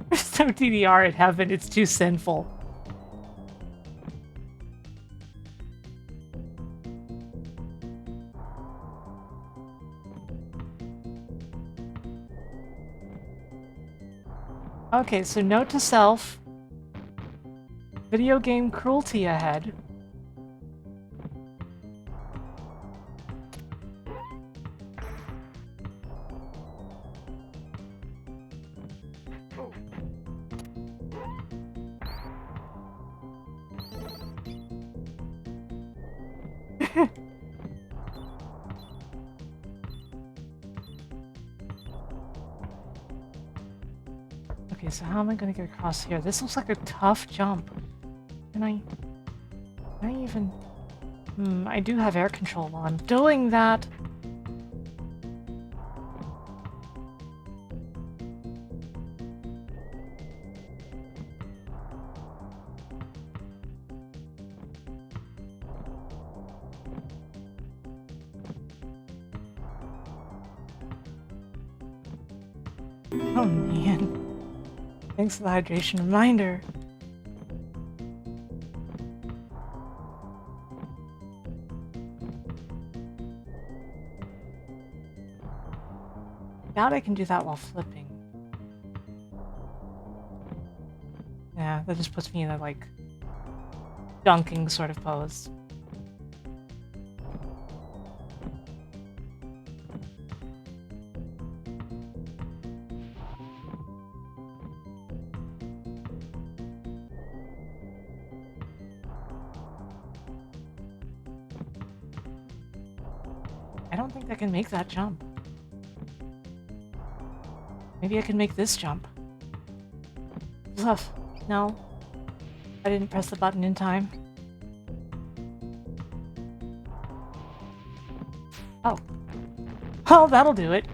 There's no DDR in heaven. It's too sinful. Okay, so note to self. Video game cruelty ahead. Okay, so how am I gonna get across here? This looks like a tough jump. Can I even... I do have air control while I'm doing that. Oh man. Thanks for the hydration reminder. Doubt I can do that while flipping. Yeah, that just puts me in a, like, dunking sort of pose. I don't think I can make that jump. Maybe I can make this jump. Ugh, no. I didn't press the button in time. Oh. Oh, that'll do it.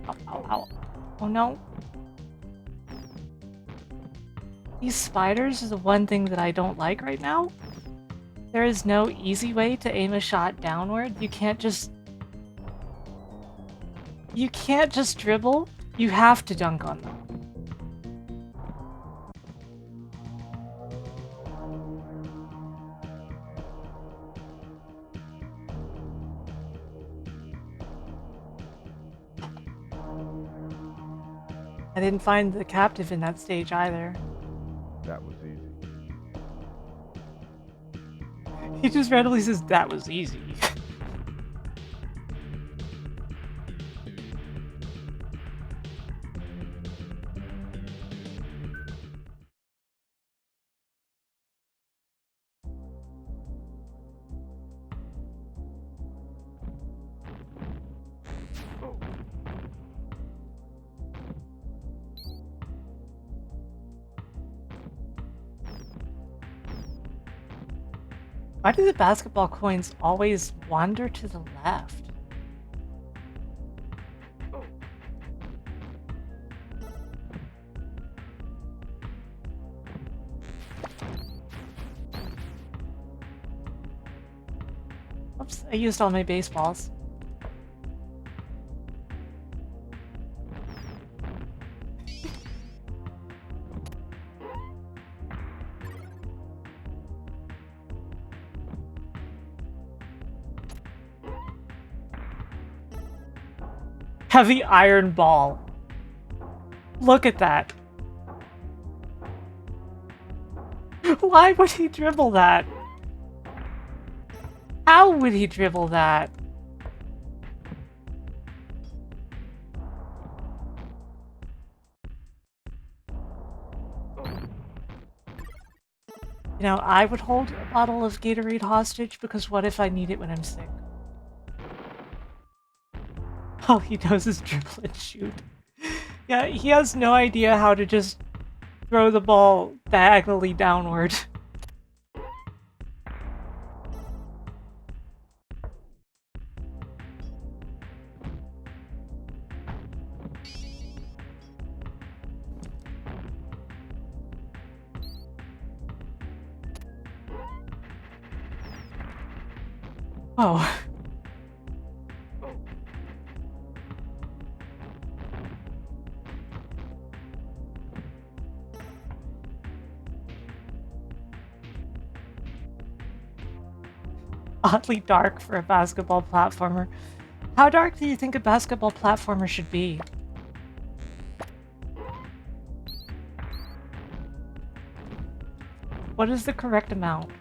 Ow, ow, ow. Oh no. These spiders are the one thing that I don't like right now. There is no easy way to aim a shot downward. You can't just dribble. You have to dunk on them. I didn't find the captive in that stage either. That was easy. He just randomly says, that was easy. Why do the basketball coins always wander to the left? Oops, I used all my baseballs. heavy iron ball. Look at that. Why would he dribble that? How would he dribble that? You know, I would hold a bottle of Gatorade hostage because what if I need it when I'm sick? All he knows is dribble and shoot. Yeah, he has no idea how to just throw the ball diagonally downward. Oh. Oddly dark for a basketball platformer. How dark do you think a basketball platformer should be? What is the correct amount?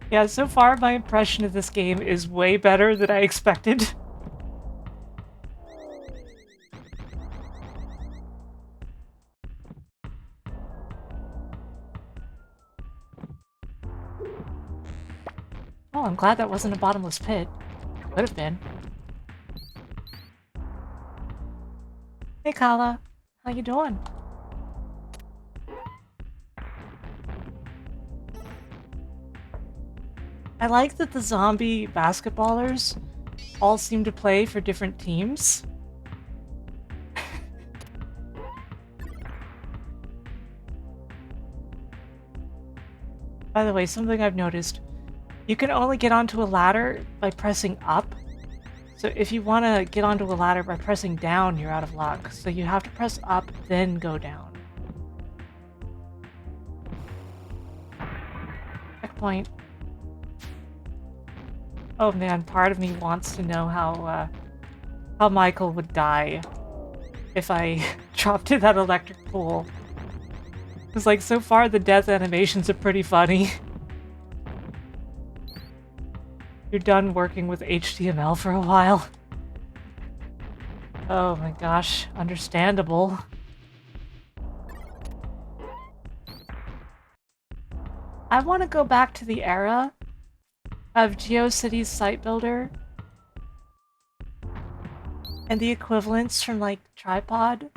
Yeah, so far my impression of this game is way better than I expected. Oh, I'm glad that wasn't a bottomless pit. Could have been. Hey, Kala. How you doing? I like that the zombie basketballers all seem to play for different teams. By the way, something I've noticed. You can only get onto a ladder by pressing up. So if you want to get onto a ladder by pressing down, you're out of luck. So you have to press up, then go down. Checkpoint. Oh man, part of me wants to know how Michael would die if I dropped in that electric pool. Because like so far the death animations are pretty funny. You're done working with HTML for a while. Oh my gosh, understandable. I want to go back to the era of GeoCities Site Builder and the equivalents from like Tripod.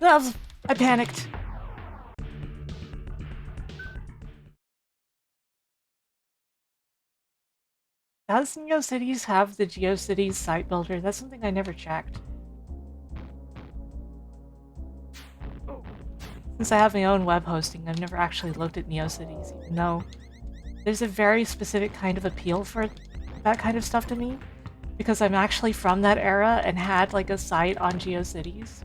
I panicked. Does GeoCities have the GeoCities Site Builder? That's something I never checked. Since I have my own web hosting, I've never actually looked at NeoCities, even though there's a very specific kind of appeal for that kind of stuff to me, because I'm actually from that era and had like a site on GeoCities.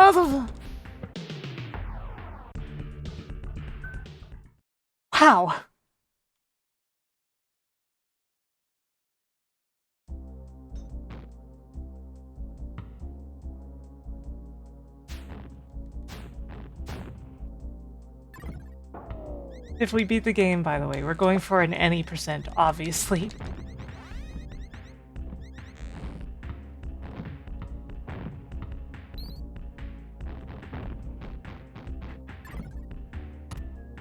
Oh, wow. If we beat the game, by the way, we're going for an any percent, obviously.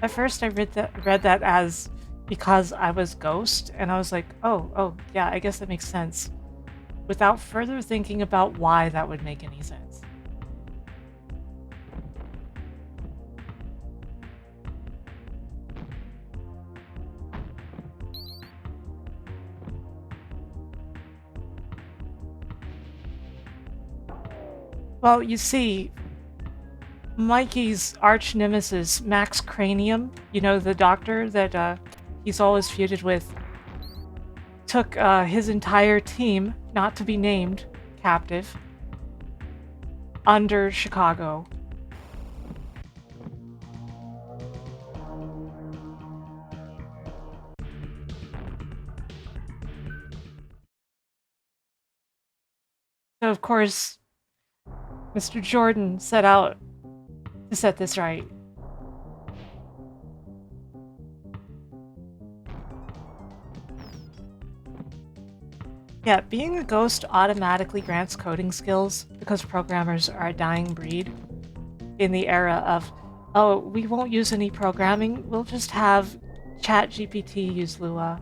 At first, I read that as because I was Ghost, and I was like, oh, yeah, I guess that makes sense. Without further thinking about why that would make any sense. Well, you see, Mikey's arch nemesis, Max Cranium, you know, the doctor that he's always feuded with, took his entire team, not to be named, captive, under Chicago. So, of course, Mr. Jordan set out to set this right. Yeah, being a ghost automatically grants coding skills because programmers are a dying breed in the era of, oh, we won't use any programming, we'll just have ChatGPT use Lua.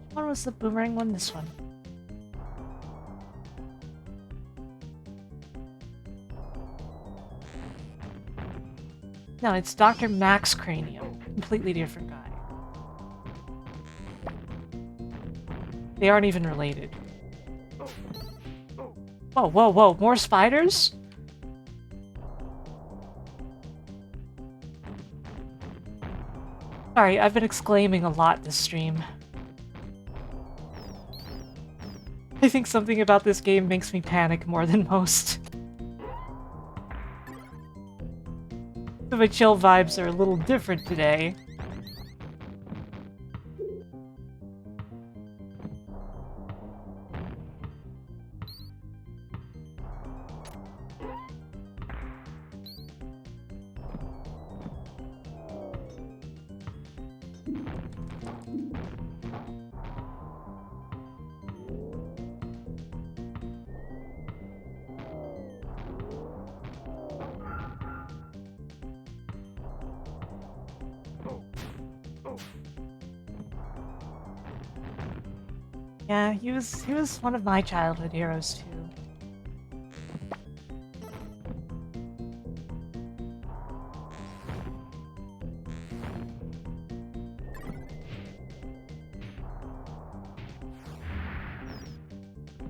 Which one was the boomerang one? This one. No, it's Dr. Max Cranium. Completely different guy. They aren't even related. Whoa, whoa, whoa, more spiders? Sorry, I've been exclaiming a lot this stream. I think something about this game makes me panic more than most. So my chill vibes are a little different today. Yeah, he was one of my childhood heroes too.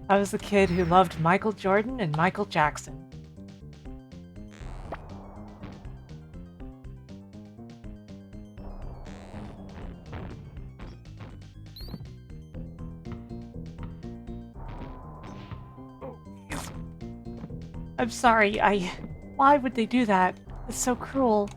I was the kid who loved Michael Jordan and Michael Jackson. I'm sorry, why would they do that? It's so cruel.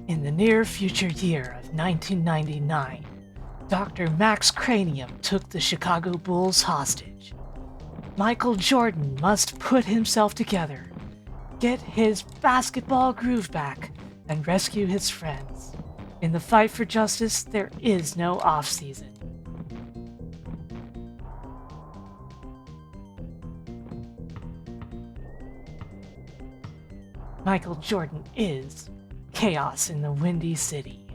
In the near future year of 1999, Dr. Max Cranium took the Chicago Bulls hostage. Michael Jordan must put himself together, get his basketball groove back, and rescue his friends. In the fight for justice, there is no off-season. Michael Jordan is chaos in the Windy City.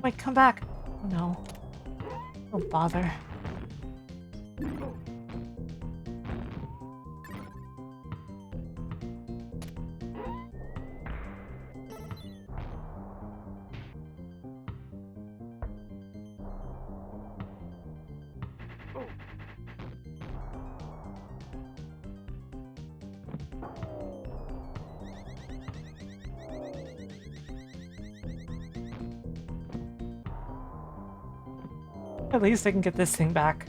Wait, come back. Oh no. Don't bother. At least I can get this thing back.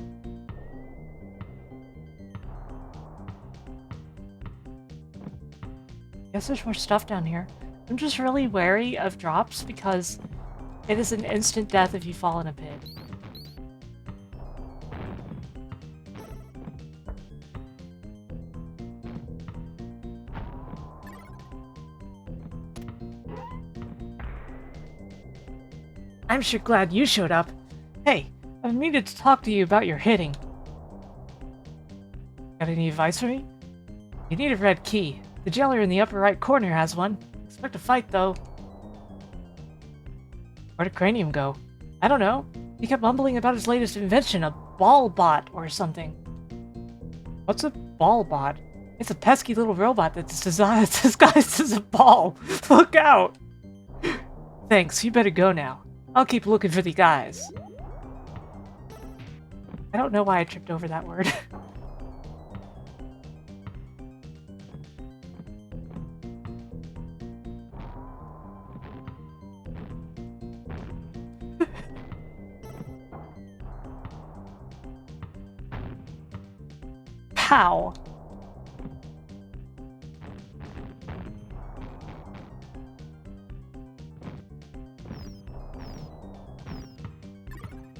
Guess there's more stuff down here. I'm just really wary of drops because it is an instant death if you fall in a pit. I'm sure glad you showed up. Hey, I've needed to talk to you about your hitting. Got any advice for me? You need a red key. The jailer in the upper right corner has one. Expect a fight, though. Where'd Cranium go? I don't know. He kept mumbling about his latest invention, a ball bot or something. What's a ball bot? It's a pesky little robot that's disguised as a ball. Look out! Thanks, you better go now. I'll keep looking for the guys. I don't know why I tripped over that word. Pow!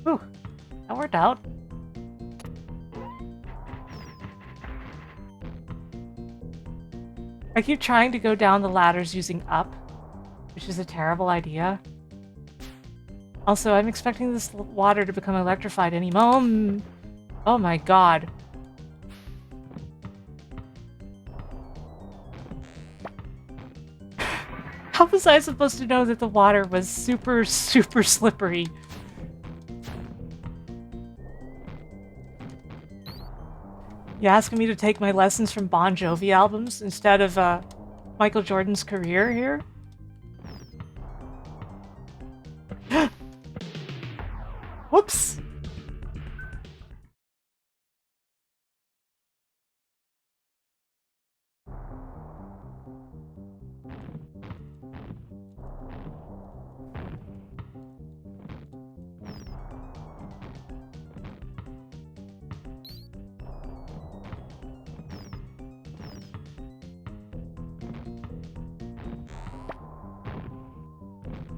Ooh, that worked out. I keep trying to go down the ladders using up, which is a terrible idea. Also, I'm expecting this water to become electrified any moment. Oh my god. How was I supposed to know that the water was super, super slippery? You asking me to take my lessons from Bon Jovi albums instead of Michael Jordan's career here? Whoops!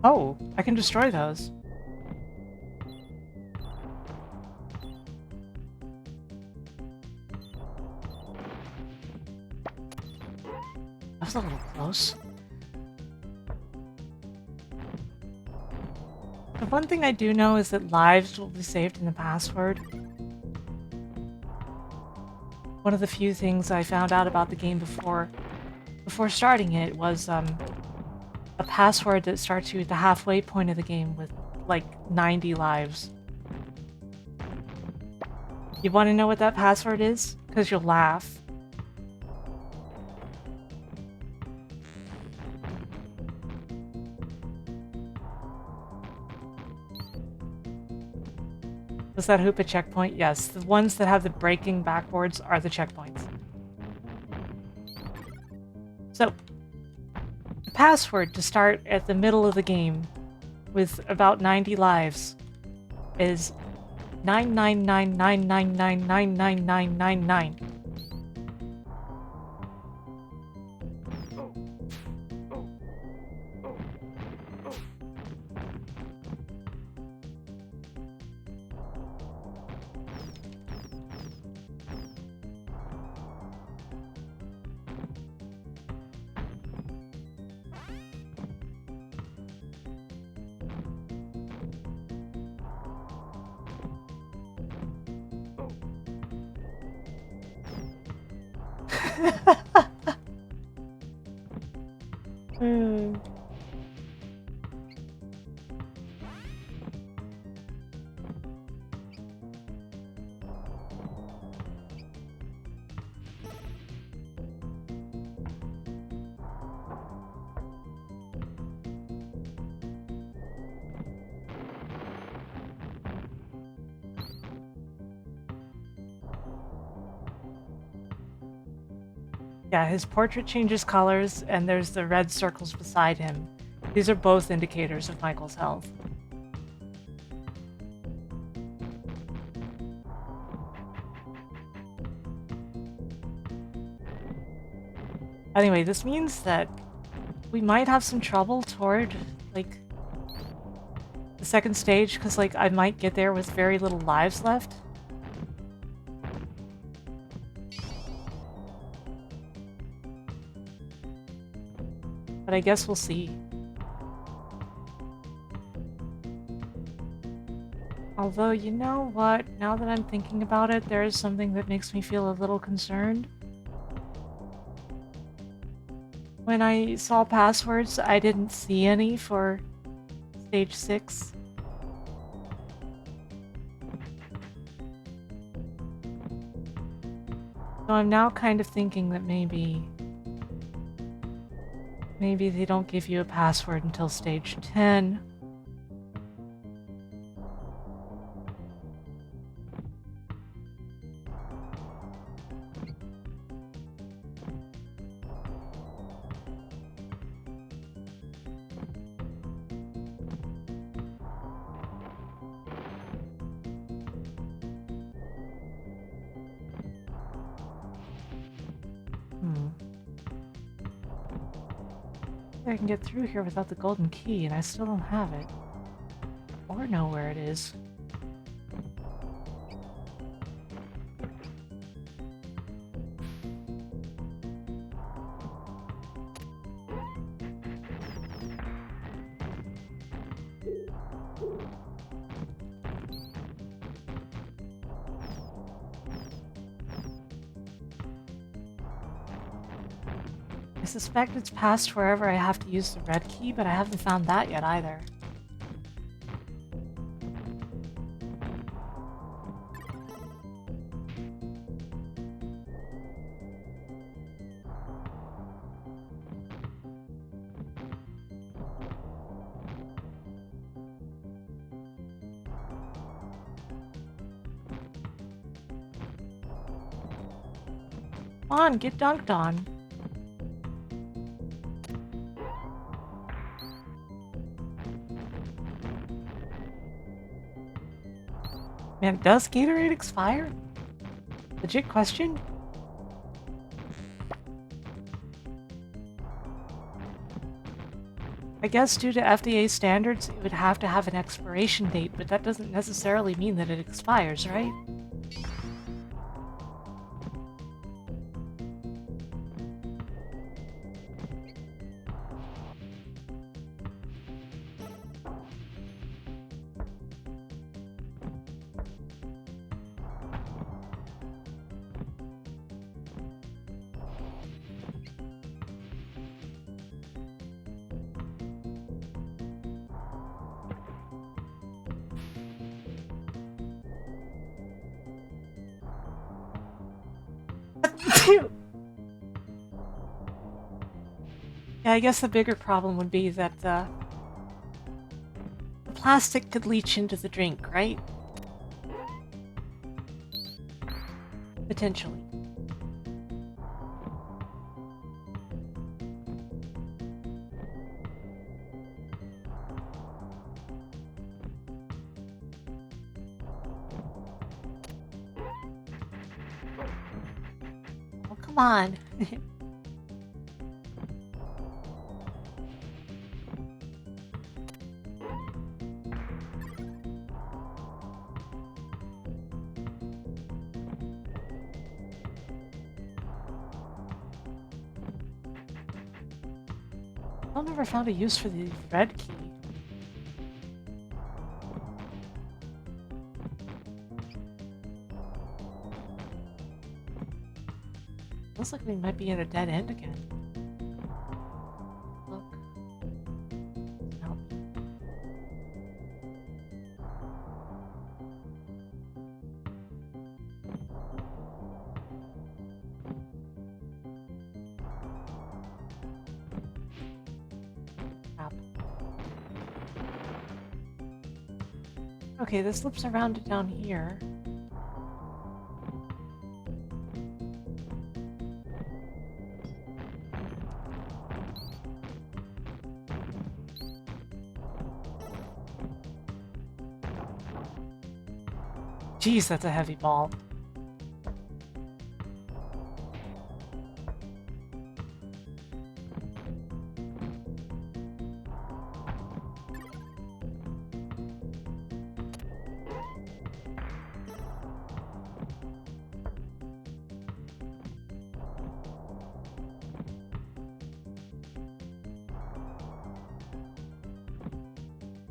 Oh, I can destroy those. That was a little close. The one thing I do know is that lives will be saved in the password. One of the few things I found out about the game before starting it was a password that starts you at the halfway point of the game with like 90 lives. You want to know what that password is? Because you'll laugh. Was that hoop a checkpoint? Yes, the ones that have the breaking backboards are the checkpoints. So, the password to start at the middle of the game with about 90 lives is 99999999999. Yeah, his portrait changes colors, and there's the red circles beside him. These are both indicators of Michael's health. Anyway, this means that we might have some trouble toward, like, the second stage, because, like, I might get there with very little lives left. But I guess we'll see. Although, you know what? Now that I'm thinking about it, there is something that makes me feel a little concerned. When I saw passwords, I didn't see any for stage 6. So I'm now kind of thinking that maybe they don't give you a password until stage 10. I can get through here without the golden key, and I still don't have it. Or know where it is. I suspect it's past wherever I have to use the red key, but I haven't found that yet either. Come on, get dunked on. Man, does Gatorade expire? Legit question? I guess due to FDA standards, it would have to have an expiration date, but that doesn't necessarily mean that it expires, right? Yeah, I guess the bigger problem would be that the plastic could leach into the drink, right? Potentially. Oh, come on. I never found a use for the red key. Looks like we might be at a dead end again. Look. Help. Crap. Okay, this loops around to down here. Jeez, that's a heavy ball.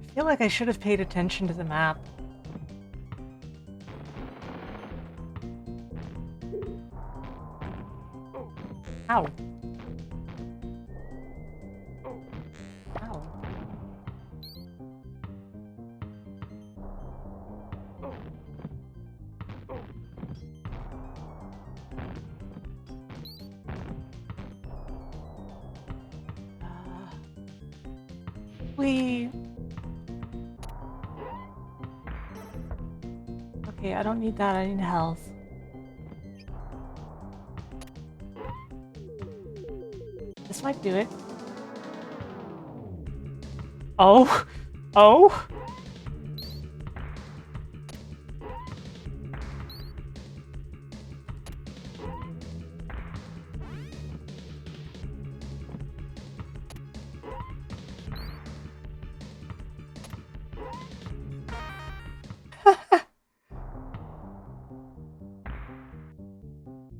I feel like I should have paid attention to the map. Ow. We. Okay, I don't need that. I need health. This might do it. Oh! Oh!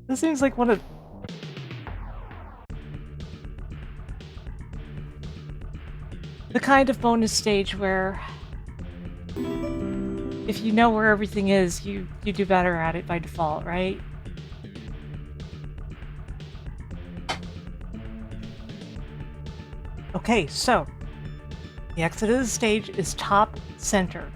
This seems like one of... the kind of bonus stage where if you know where everything is, you do better at it by default, right? Okay, so the exit of the stage is top center.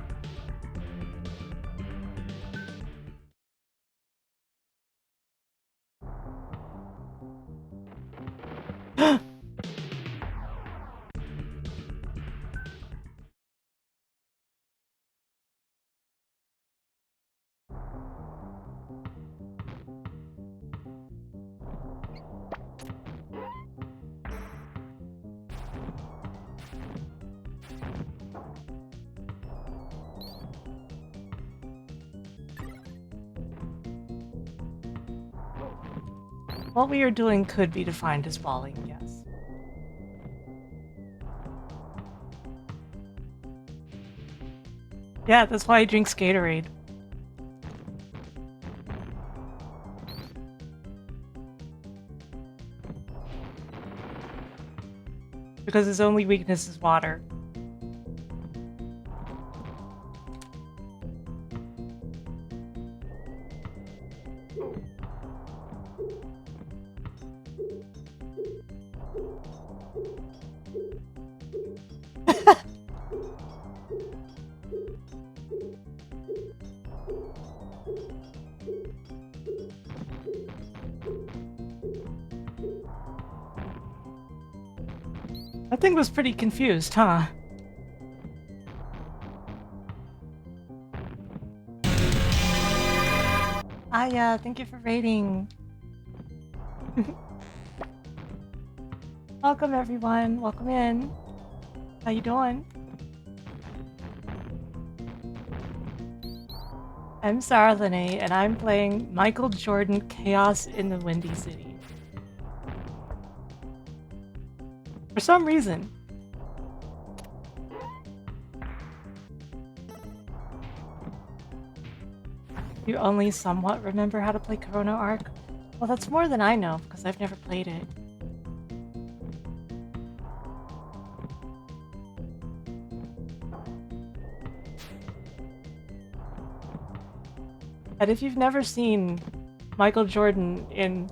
What we are doing could be defined as falling, yes. Yeah, that's why I drink Gatorade. Because his only weakness is water. That thing was pretty confused, huh? Aya, thank you for raiding. Welcome everyone, welcome in. How you doing? I'm Sarah Lene, and I'm playing Michael Jordan Chaos in the Windy City. For some reason. You only somewhat remember how to play Corona Arc? Well, that's more than I know, because I've never played it. And if you've never seen Michael Jordan in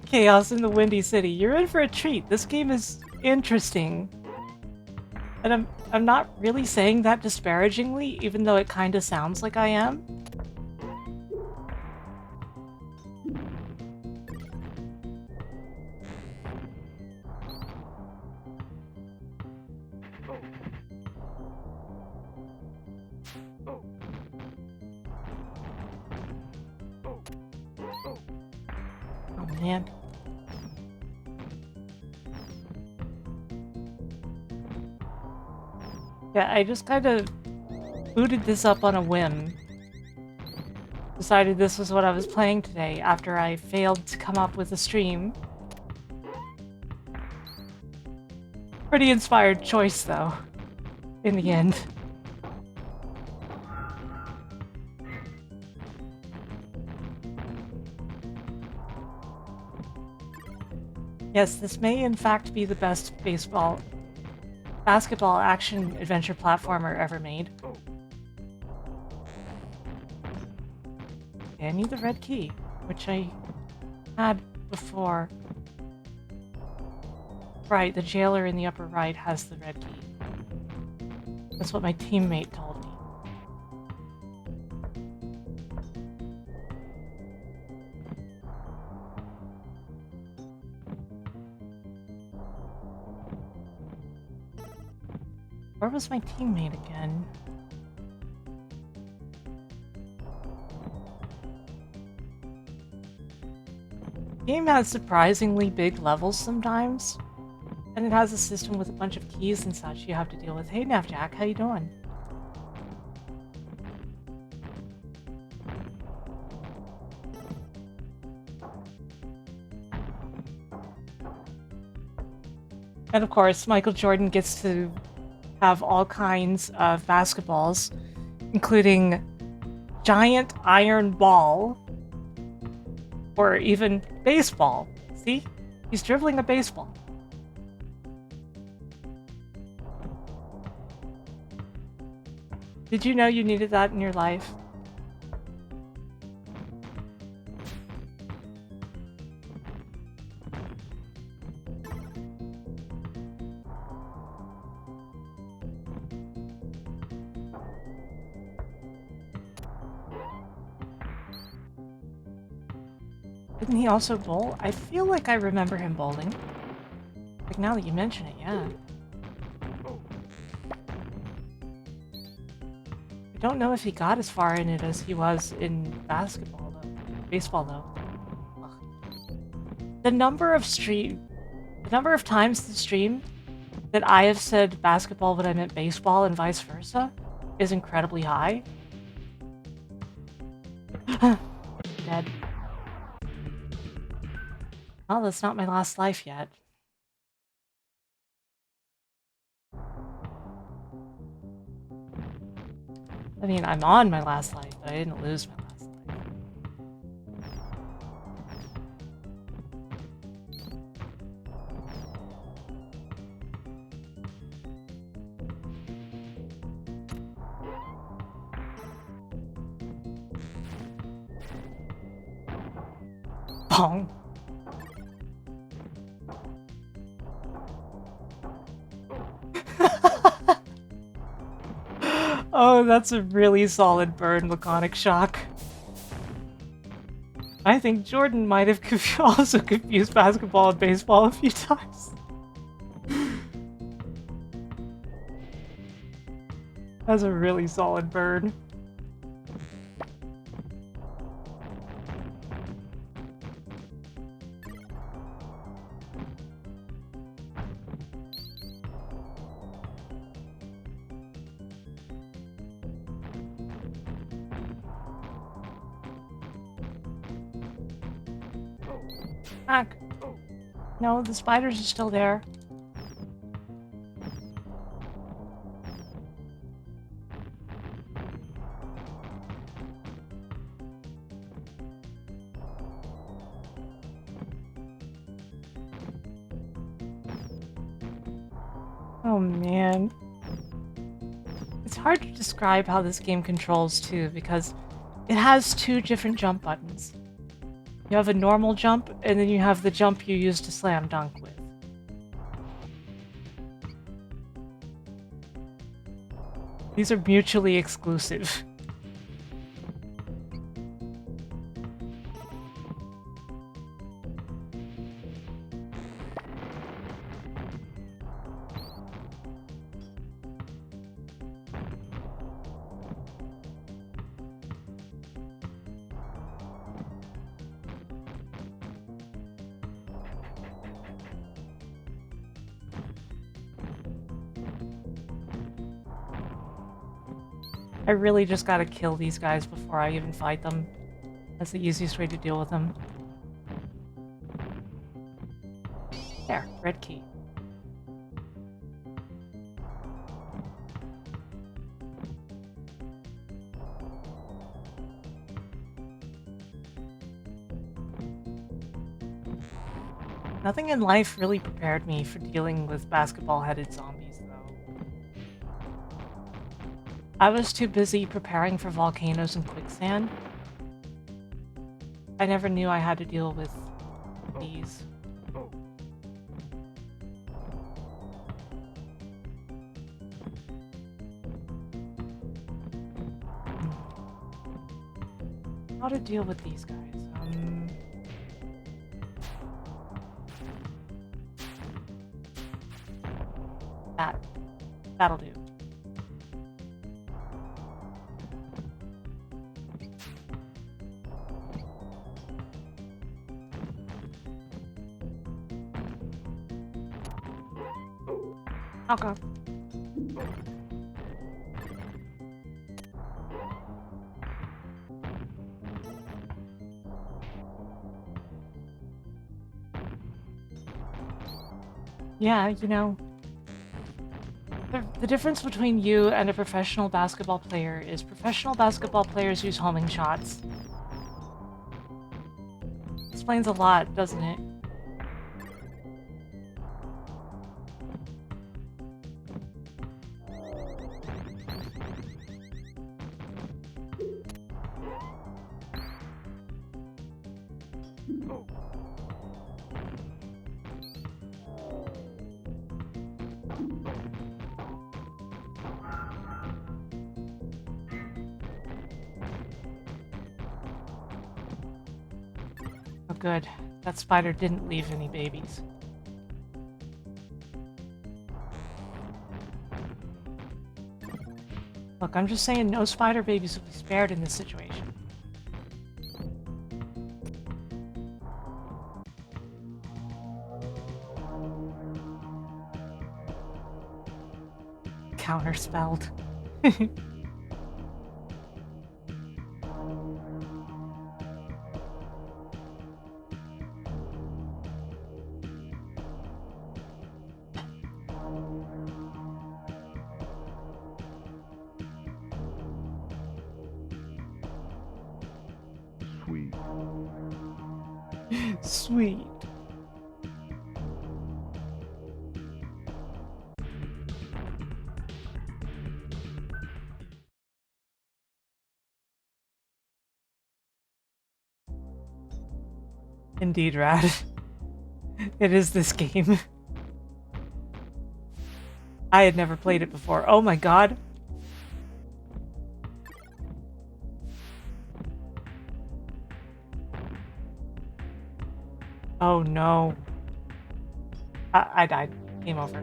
Chaos in the Windy City, you're in for a treat. This game is interesting. And I'm not really saying that disparagingly, even though it kind of sounds like I am. Oh man. Yeah, I just kind of booted this up on a whim. Decided this was what I was playing today after I failed to come up with a stream. Pretty inspired choice, though, in the end. Yes, this may in fact be the best basketball action adventure platformer ever made. Okay, I need the red key, which I had before. Right, the jailer in the upper right has the red key. That's what my teammate told me. Where was my teammate again? Game has surprisingly big levels sometimes, and it has a system with a bunch of keys and such you have to deal with. Hey Navjack, how you doing? And of course, Michael Jordan gets to have all kinds of basketballs, including giant iron ball, or even baseball. See? He's dribbling a baseball. Did you know you needed that in your life? Didn't he also bowl? I feel like I remember him bowling. Like, now that you mention it, yeah. I don't know if he got as far in it as he was in basketball, though. Baseball, though. Ugh. The number of times the stream that I have said basketball when I meant baseball and vice versa is incredibly high. Dead. Well, that's not my last life yet. I mean, I'm on my last life, but I didn't lose my last life. Bong. Oh, that's a really solid burn, Laconic Shock. I think Jordan might have also confused basketball and baseball a few times. That's a really solid burn. Back. No, the spiders are still there. Oh man. It's hard to describe how this game controls too, because it has two different jump buttons. You have a normal jump, and then you have the jump you use to slam dunk with. These are mutually exclusive. I really just gotta kill these guys before I even fight them. That's the easiest way to deal with them. There, red key. Nothing in life really prepared me for dealing with basketball-headed zombies, though. I was too busy preparing for volcanoes and quicksand. I never knew I had to deal with these. How to deal with these guys? That'll do. Okay. Yeah, you know, the difference between you and a professional basketball player is professional basketball players use homing shots. Explains a lot, doesn't it? Oh, good. That spider didn't leave any babies. Look, I'm just saying no spider babies will be spared in this situation. Counterspelled. Sweet. Sweet. Indeed, Rad. It is this game. I had never played it before. Oh my god. Oh no. I died. Game over.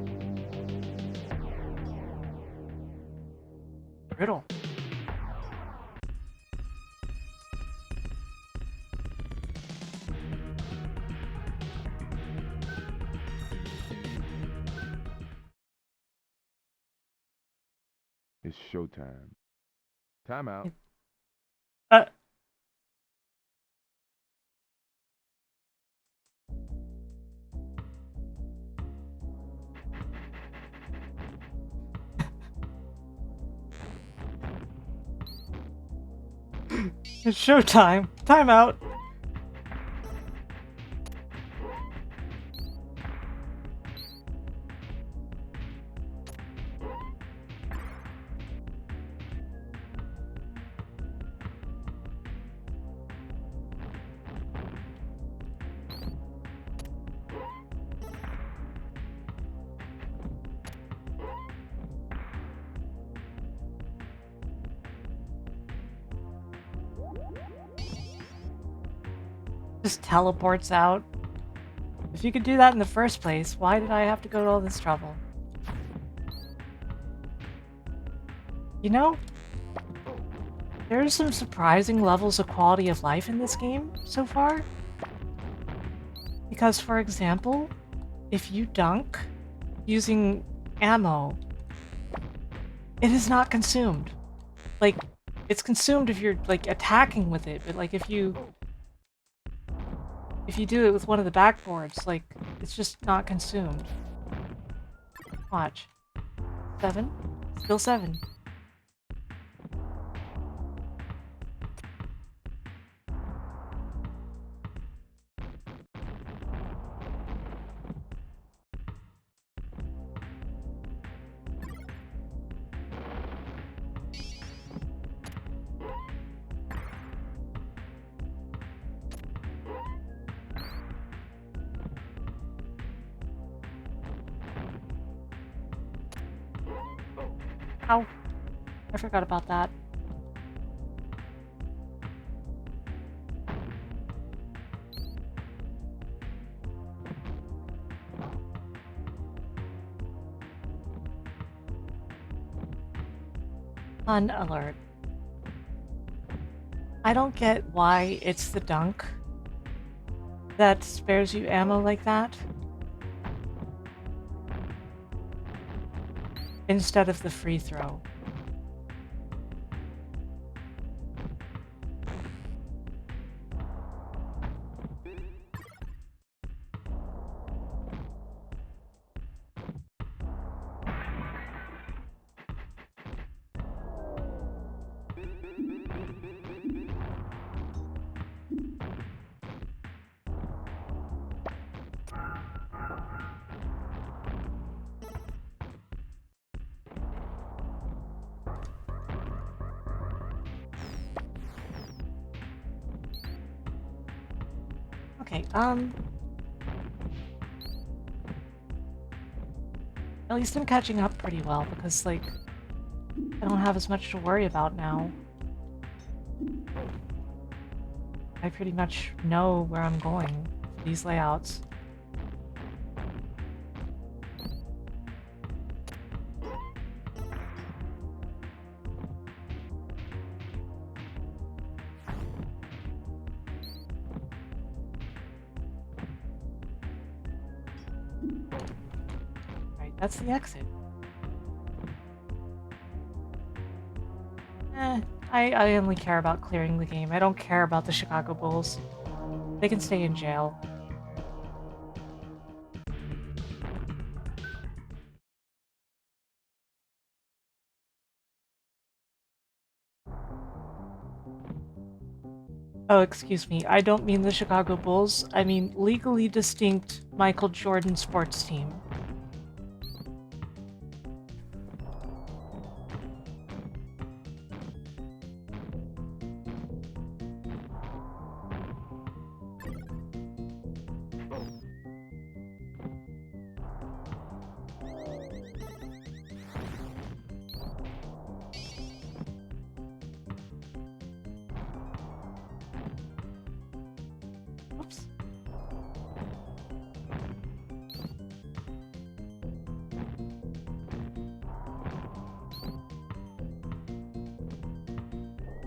Riddle. It's showtime. Time out. Uh. It's showtime. Time out. Just teleports out. If you could do that in the first place, why did I have to go to all this trouble? You know, there's some surprising levels of quality of life in this game so far. Because, for example, if you dunk using ammo, it is not consumed. Like, it's consumed if you're, like, attacking with it, but, like, if you do it with one of the backboards, like, it's just not consumed. Watch. 7. Still 7. Ow. I forgot about that. Fun alert. I don't get why it's the dunk that spares you ammo like that. instead of the free throw. Okay, at least I'm catching up pretty well because, like, I don't have as much to worry about now. I pretty much know where I'm going for these layouts. Right, that's the exit. I only care about clearing the game. I don't care about the Chicago Bulls. They can stay in jail. Oh, excuse me. I don't mean the Chicago Bulls. I mean legally distinct Michael Jordan sports team. Oops.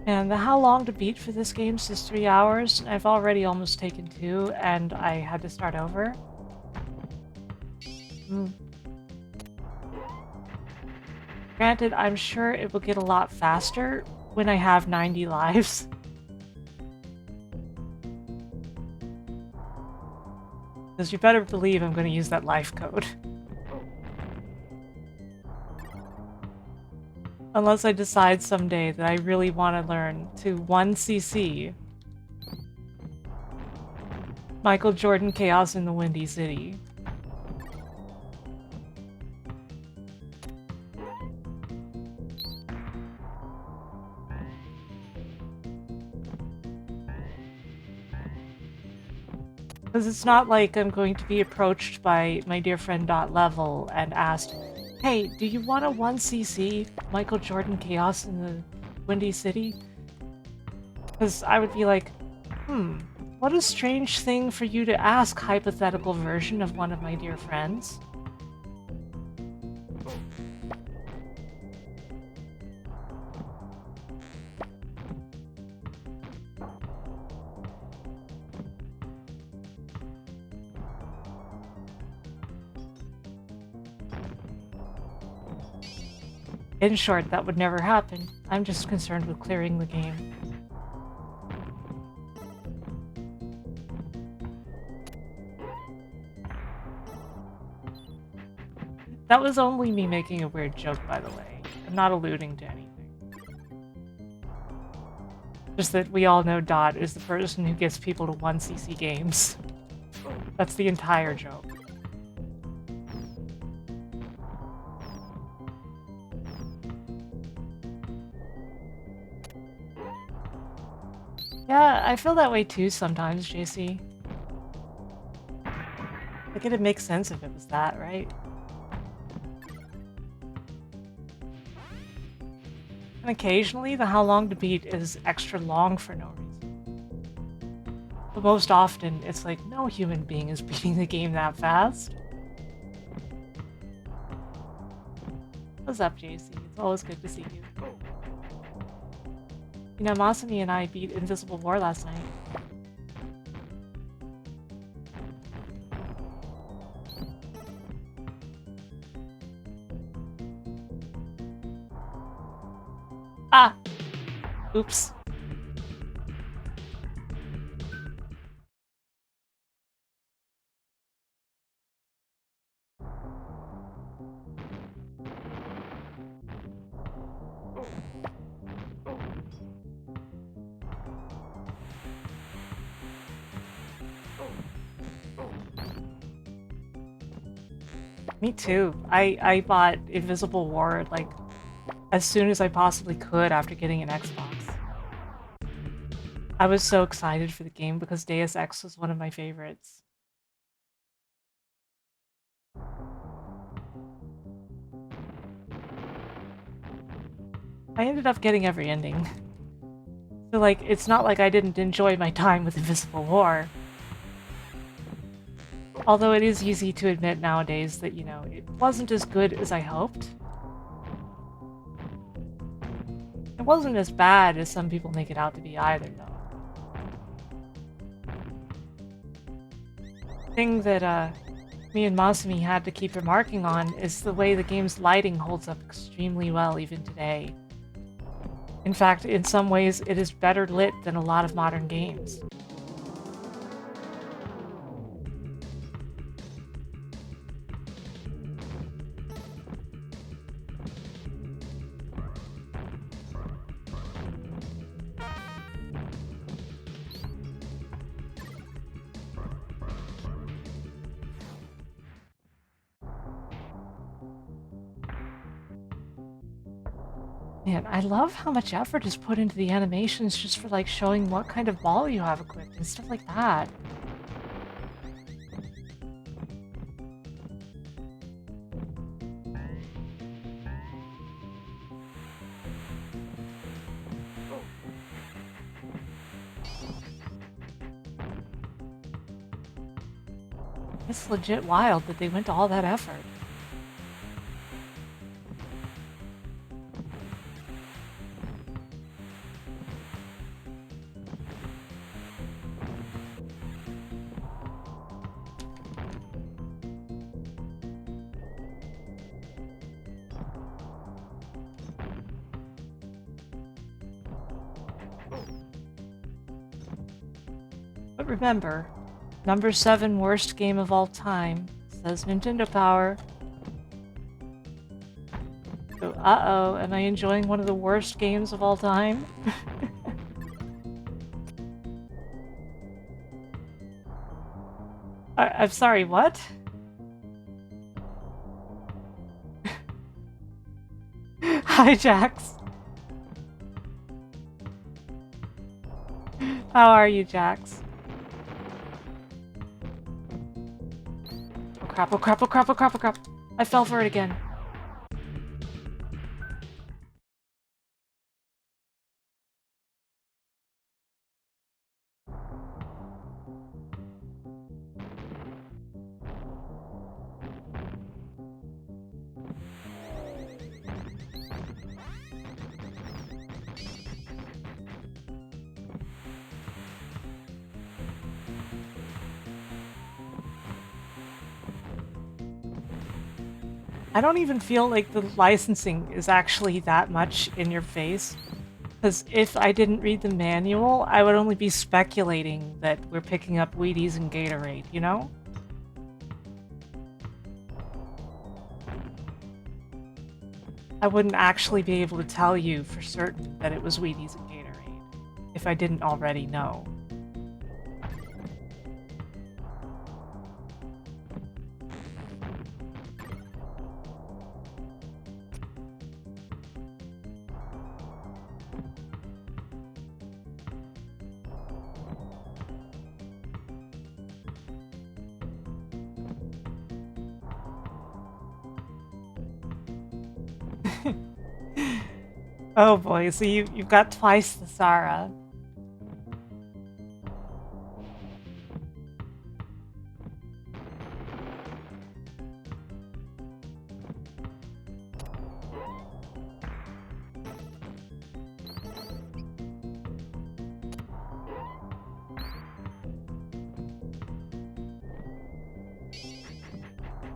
And the how long to beat for this game is 3 hours. I've already almost taken 2, and I had to start over. Granted, I'm sure it will get a lot faster when I have 90 lives. Because you better believe I'm going to use that life code. Unless I decide someday that I really want to learn to 1cc Michael Jordan Chaos in the Windy City. Because it's not like I'm going to be approached by my dear friend .level and asked, hey, do you want a 1cc Michael Jordan Chaos in the Windy City? Because I would be like, what a strange thing for you to ask, hypothetical version of one of my dear friends. In short, that would never happen. I'm just concerned with clearing the game. That was only me making a weird joke, by the way. I'm not alluding to anything. Just that we all know Dot is the person who gets people to 1cc games. That's the entire joke. Yeah, I feel that way too sometimes, JC. Like, it'd make sense if it was that, right? And occasionally, the how long to beat is extra long for no reason. But most often, it's like, no human being is beating the game that fast. What's up, JC? It's always good to see you. You know, Masami and I beat Invisible War last night. Oops. Me too. I bought Invisible War like as soon as I possibly could after getting an Xbox. I was so excited for the game because Deus Ex was one of my favorites. I ended up getting every ending. So like, it's not like I didn't enjoy my time with Invisible War. Although it is easy to admit nowadays that, you know, it wasn't as good as I hoped. It wasn't as bad as some people make it out to be either, though. The thing that me and Masumi had to keep remarking on is the way the game's lighting holds up extremely well even today. In fact, in some ways, it is better lit than a lot of modern games. Man, I love how much effort is put into the animations just for like showing what kind of ball you have equipped and stuff like that. It's legit wild that they went to all that effort. But remember, number 7 worst game of all time, says Nintendo Power. So, uh-oh, am I enjoying one of the worst games of all time? I'm sorry, what? Hi, Jax. How are you, Jax? Oh crap, oh crap, oh crap, oh crap, oh crap. I fell for it again. I don't even feel like the licensing is actually that much in your face. Because if I didn't read the manual, I would only be speculating that we're picking up Wheaties and Gatorade, you know? I wouldn't actually be able to tell you for certain that it was Wheaties and Gatorade, if I didn't already know. Oh boy, so you've got twice the Sara.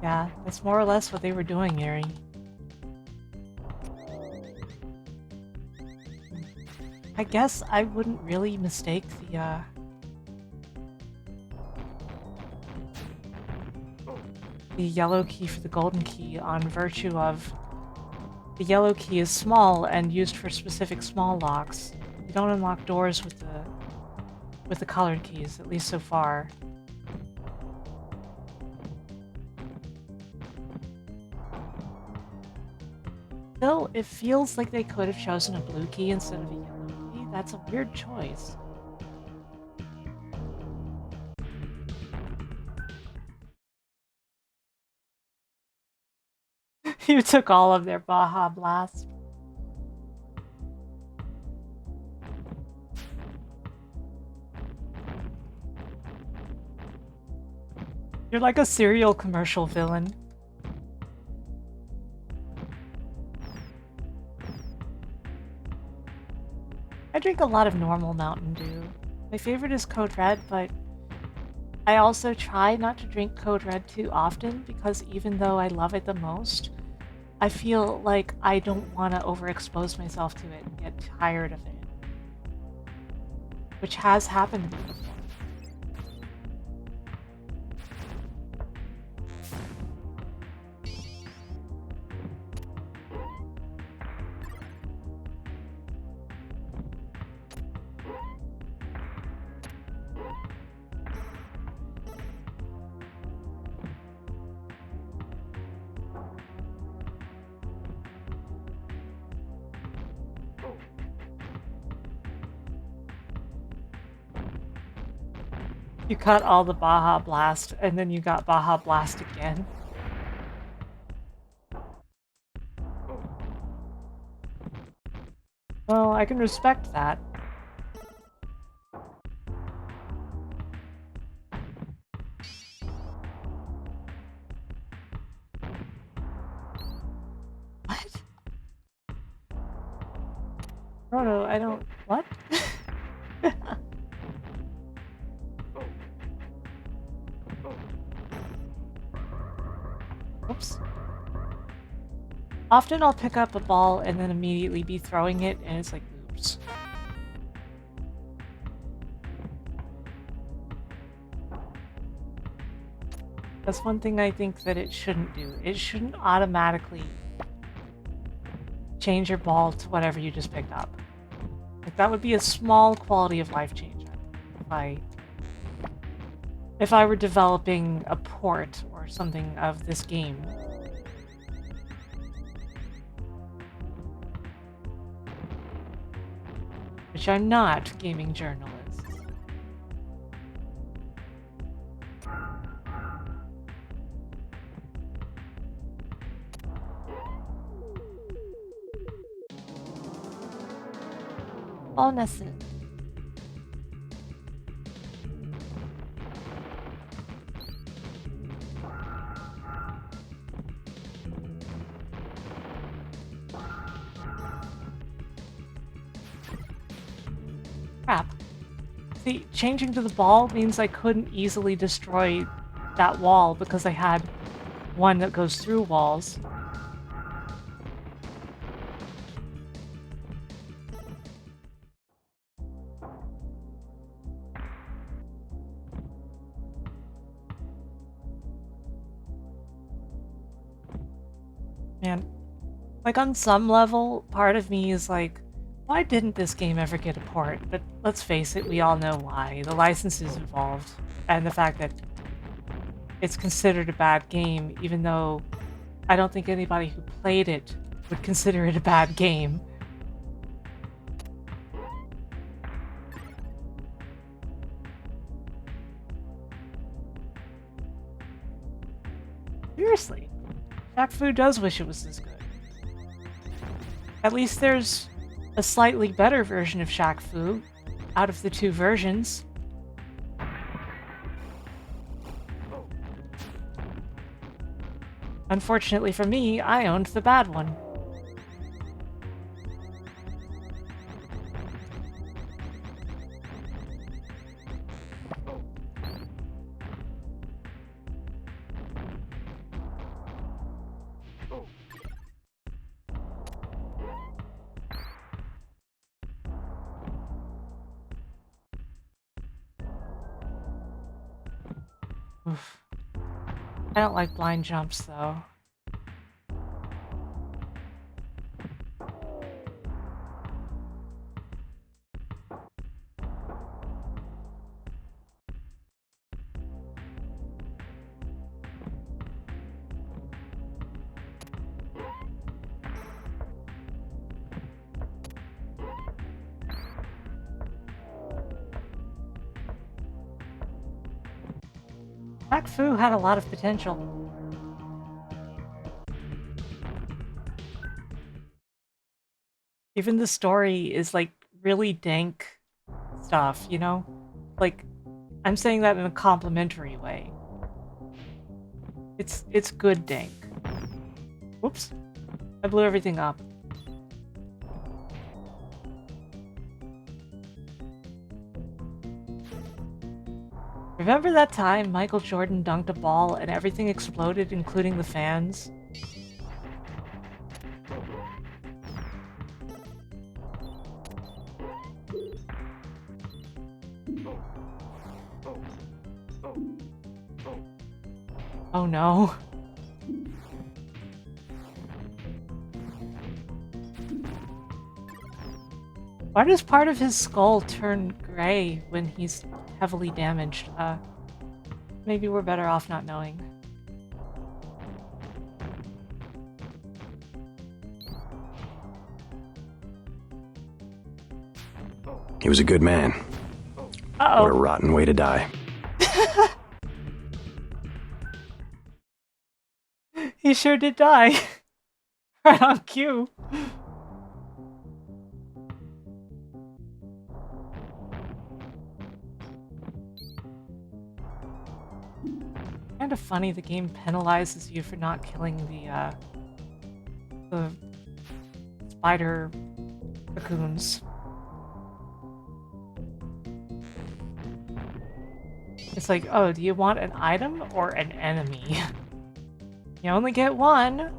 Yeah, that's more or less what they were doing, Yuri. I guess I wouldn't really mistake the yellow key for the golden key on virtue of the yellow key is small and used for specific small locks. You don't unlock doors with the colored keys, at least so far. Still, it feels like they could have chosen a blue key instead of a yellow key. That's a weird choice. You took all of their Baja Blast. You're like a serial commercial villain. I drink a lot of normal Mountain Dew. My favorite is Code Red, but I also try not to drink Code Red too often because even though I love it the most, I feel like I don't want to overexpose myself to it and get tired of it. Which has happened to me before. You cut all the Baja Blast, and then you got Baja Blast again. Well, I can respect that. What? Frodo, I don't... What? Oops. Often I'll pick up a ball and then immediately be throwing it, and it's like, oops. That's one thing I think that it shouldn't do. It shouldn't automatically change your ball to whatever you just picked up. Like, that would be a small quality of life change if I were developing a port or something of this game. Which I'm not, gaming journalists. Honestly. Crap. See, changing to the ball means I couldn't easily destroy that wall because I had one that goes through walls. Man, like on some level, part of me is like, why didn't this game ever get a port? But let's face it, we all know why. The license is involved, and the fact that it's considered a bad game, even though I don't think anybody who played it would consider it a bad game. Seriously, Shaq Fu does wish it was this good. At least there's a slightly better version of Shaq Fu out of the two versions. Unfortunately for me, I owned the bad one. Oof. I don't like blind jumps, though. Pac Fu had a lot of potential. Even the story is like really dank stuff, you know? Like, I'm saying that in a complimentary way. It's good dank. Whoops. I blew everything up. Remember that time Michael Jordan dunked a ball and everything exploded, including the fans? Oh no. Why does part of his skull turn gray when he's heavily damaged? Maybe we're better off not knowing. He was a good man. Uh-oh. What a rotten way to die. He sure did die. Right on cue. Kind of funny the game penalizes you for not killing the spider cocoons. It's like, oh, do you want an item or an enemy? You only get one.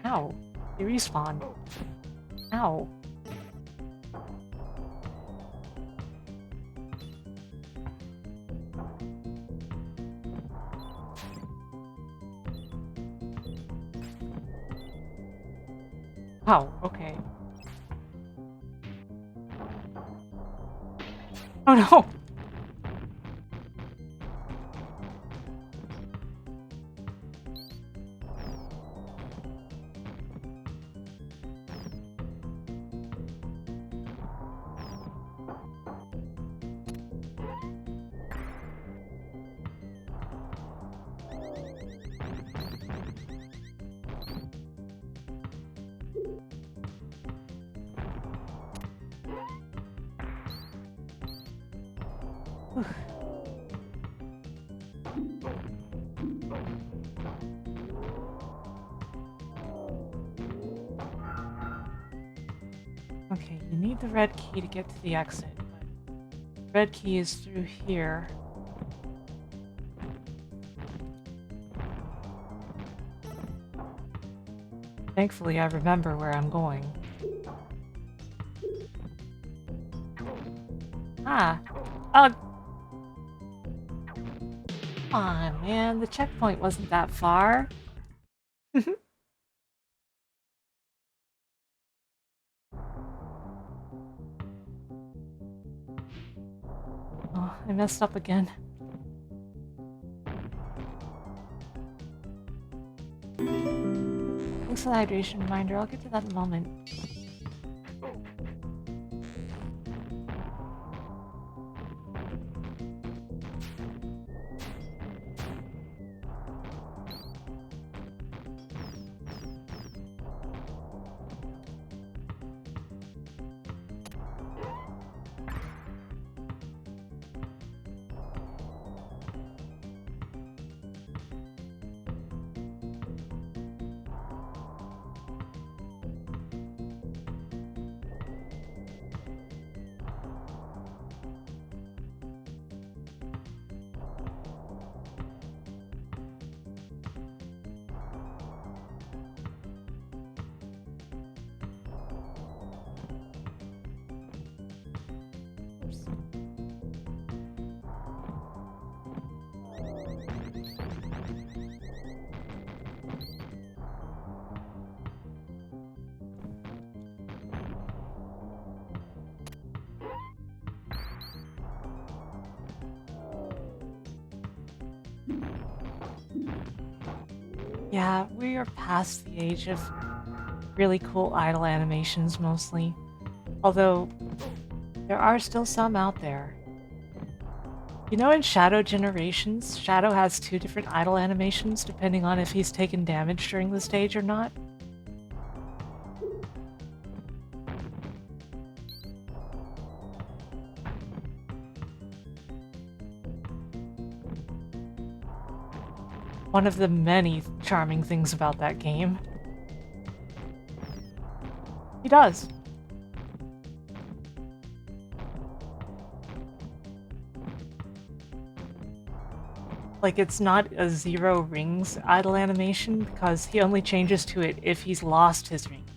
Ow. They respawn. Ow. Wow, okay. Oh no! Okay, you need the red key to get to the exit, but the red key is through here. Thankfully, I remember where I'm going. Ah! Oh! Come on, man, the checkpoint wasn't that far. Oh, I messed up again. Thanks for the hydration reminder. I'll get to that in a moment. Yeah, we are past the age of really cool idle animations mostly. Although, there are still some out there. You know in Shadow Generations, Shadow has 2 different idle animations depending on if he's taken damage during the stage or not? One of the many charming things about that game. He does. Like, it's not a 0 rings idle animation because he only changes to it if he's lost his rings.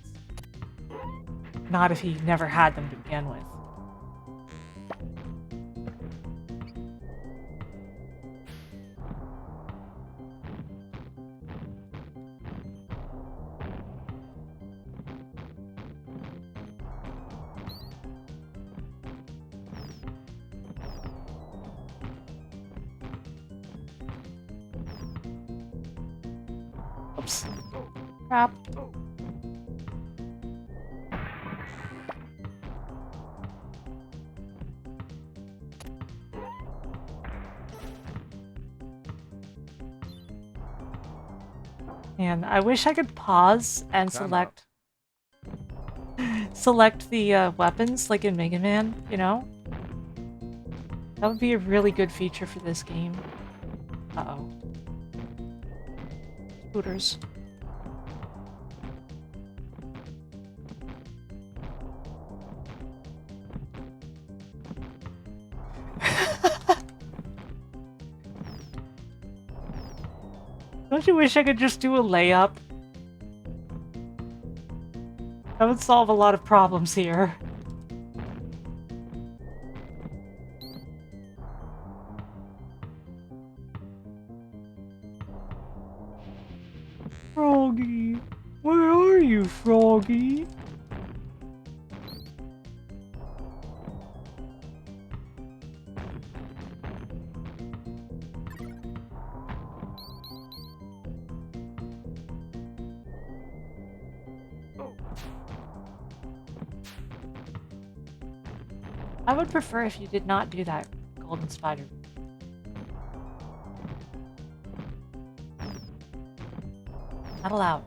Not if he never had them to begin with. Oops. Crap. And I wish I could pause and select the weapons like in Mega Man, you know? That would be a really good feature for this game. Uh-oh. Scooters. Don't you wish I could just do a layup? That would solve a lot of problems here. Froggy, where are you, Froggy? I would prefer if you did not do that, Golden Spider. Not allowed.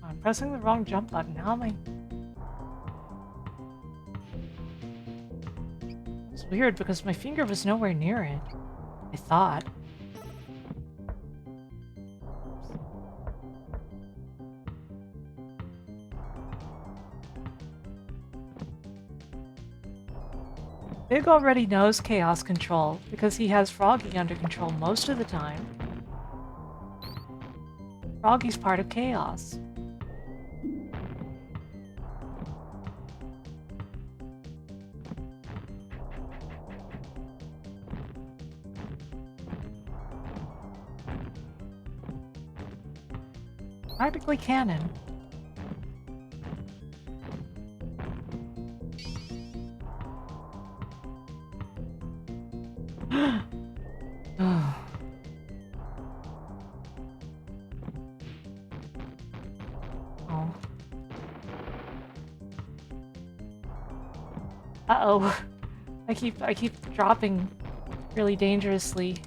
I'm pressing the wrong jump button. How am I? It's weird because my finger was nowhere near it. I thought. Big already knows Chaos Control because he has Froggy under control most of the time. Froggy's part of Chaos. Practically canon. Oh. Uh-oh. I keep dropping really dangerously.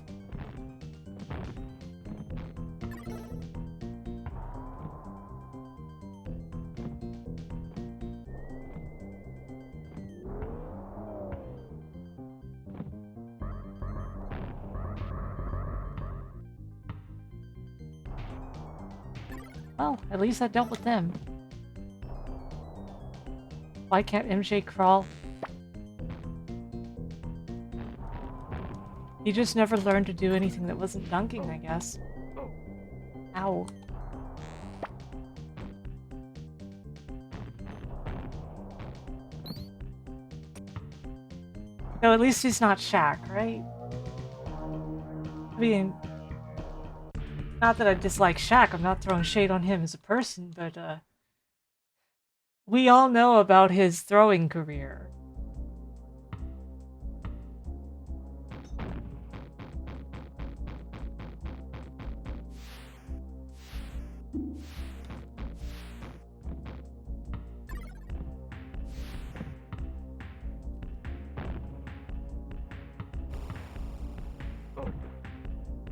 Well, at least I dealt with them. Why can't MJ crawl? He just never learned to do anything that wasn't dunking, I guess. Ow. So at least he's not Shaq, right? I mean, not that I dislike Shaq, I'm not throwing shade on him as a person, but we all know about his throwing career.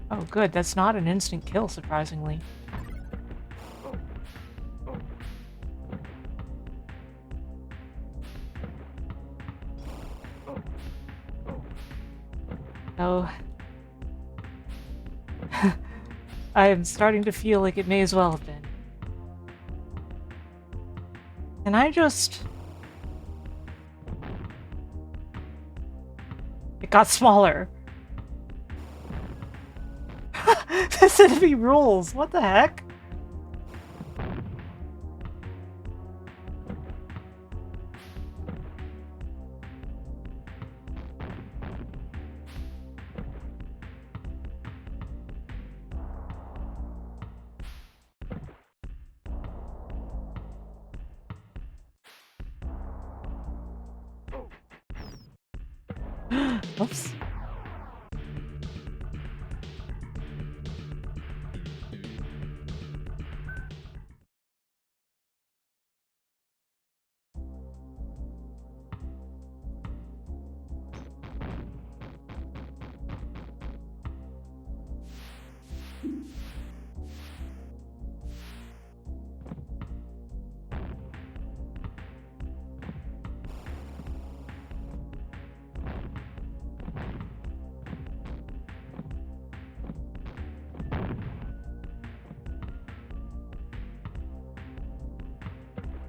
Oh, good. That's not an instant kill, surprisingly. Oh. I am starting to feel like it may as well have been. Can I just... It got smaller. This enemy rules. What the heck? Oops.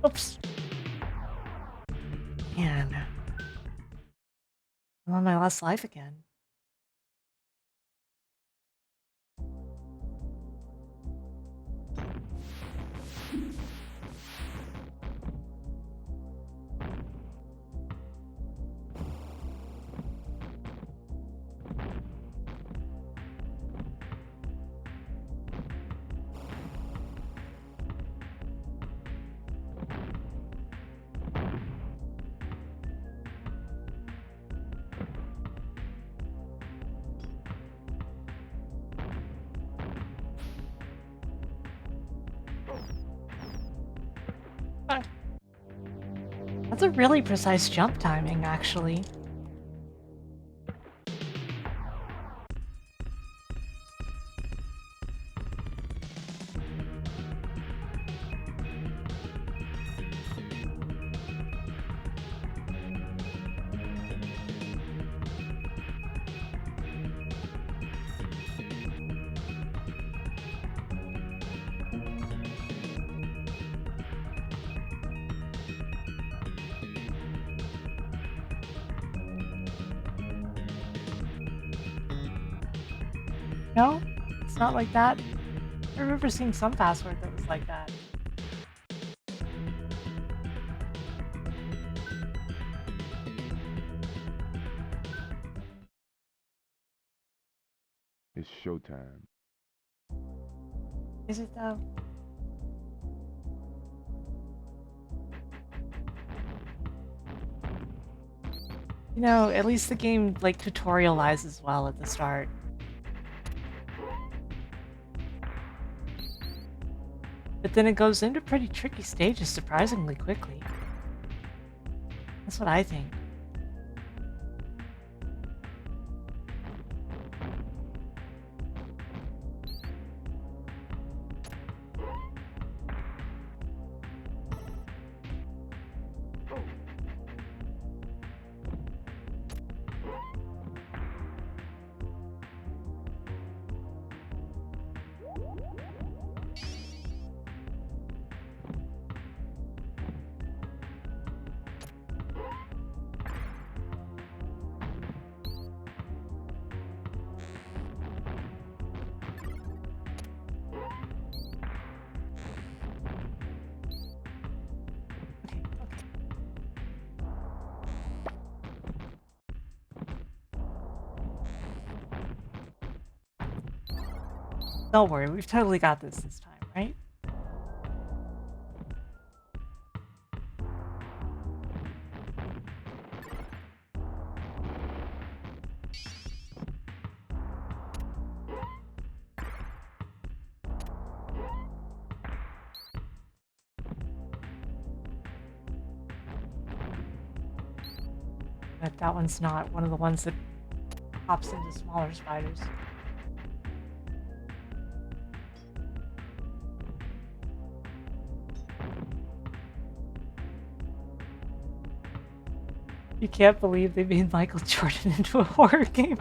Oops. Man. I'm on my last life again. That's a really precise jump timing, actually. No? It's not like that? I remember seeing some password that was like that. It's showtime. Is it though? You know, at least the game like tutorializes well at the start. But then it goes into pretty tricky stages surprisingly quickly. That's what I think. Don't worry, we've totally got this time, right? But that one's not one of the ones that pops into smaller spiders. You can't believe they made Michael Jordan into a horror game.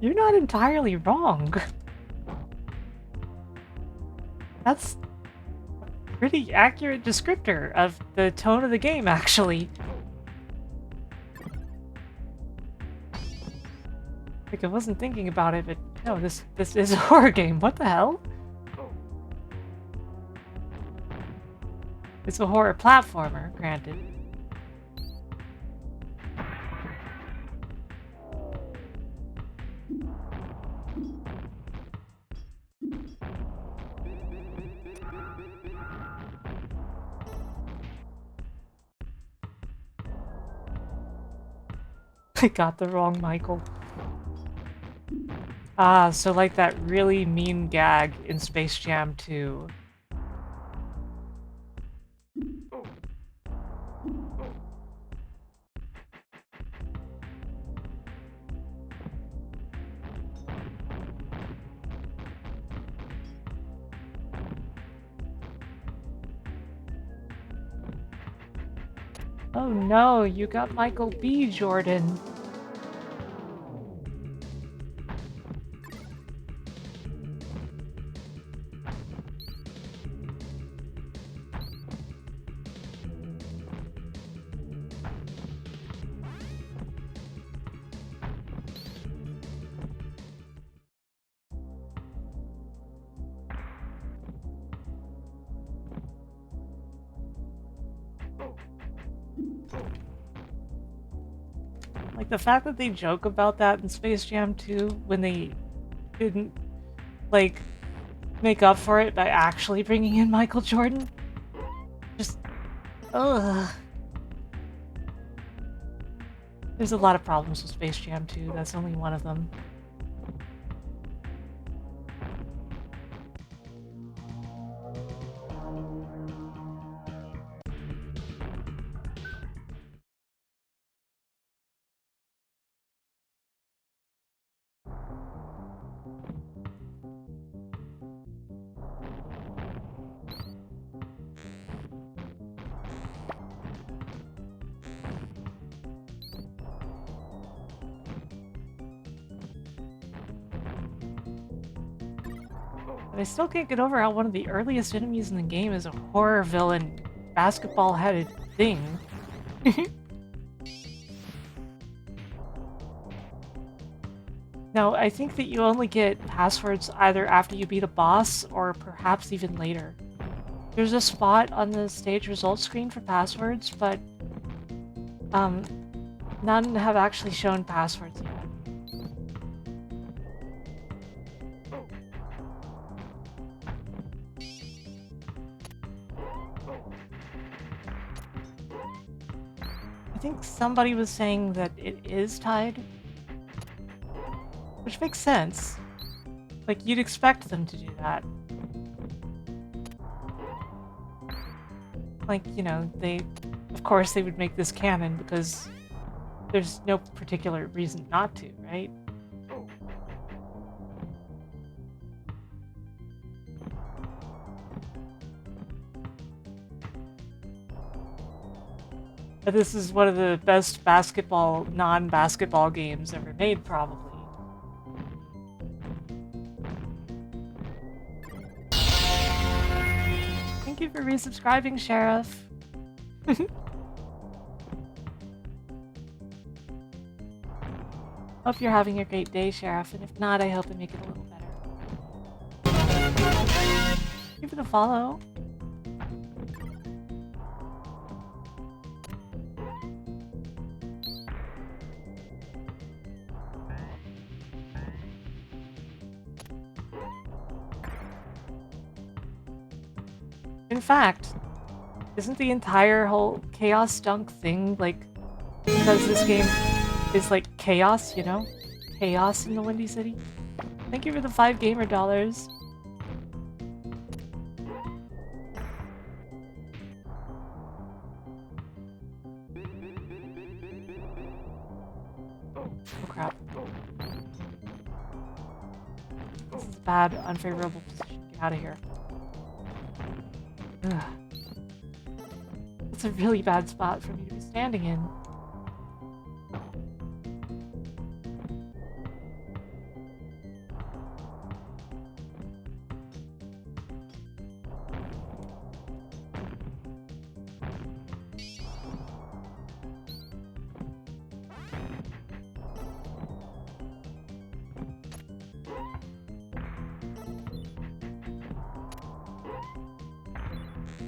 You're not entirely wrong. That's a pretty accurate descriptor of the tone of the game, actually. Like, I wasn't thinking about it, but no, this is a horror game. What the hell? It's a horror platformer, granted. I got the wrong Michael. Ah, so like that really mean gag in Space Jam 2. Oh no, you got Michael B. Jordan. Like, the fact that they joke about that in Space Jam 2 when they didn't, like, make up for it by actually bringing in Michael Jordan. Just, ugh. There's a lot of problems with Space Jam 2, that's only one of them. But I still can't get over how one of the earliest enemies in the game is a horror villain, basketball-headed thing. Now, I think that you only get passwords either after you beat a boss or perhaps even later. There's a spot on the stage results screen for passwords, but none have actually shown passwords yet. I think somebody was saying that it is tied, which makes sense. Like, you'd expect them to do that. Like, you know, of course they would make this canon because there's no particular reason not to, right? But this is one of the best non-basketball games ever made, probably. Thank you for resubscribing, Sheriff. Hope you're having a great day, Sheriff, and if not, I hope I make it a little better. Thank you for the follow. In fact, isn't the entire whole Chaos Dunk thing, like, because this game is like chaos, you know? Chaos in the Windy City? Thank you for the 5 gamer dollars. Oh crap. This is a bad, unfavorable position. Get out of here. Ugh. That's a really bad spot for me to be standing in.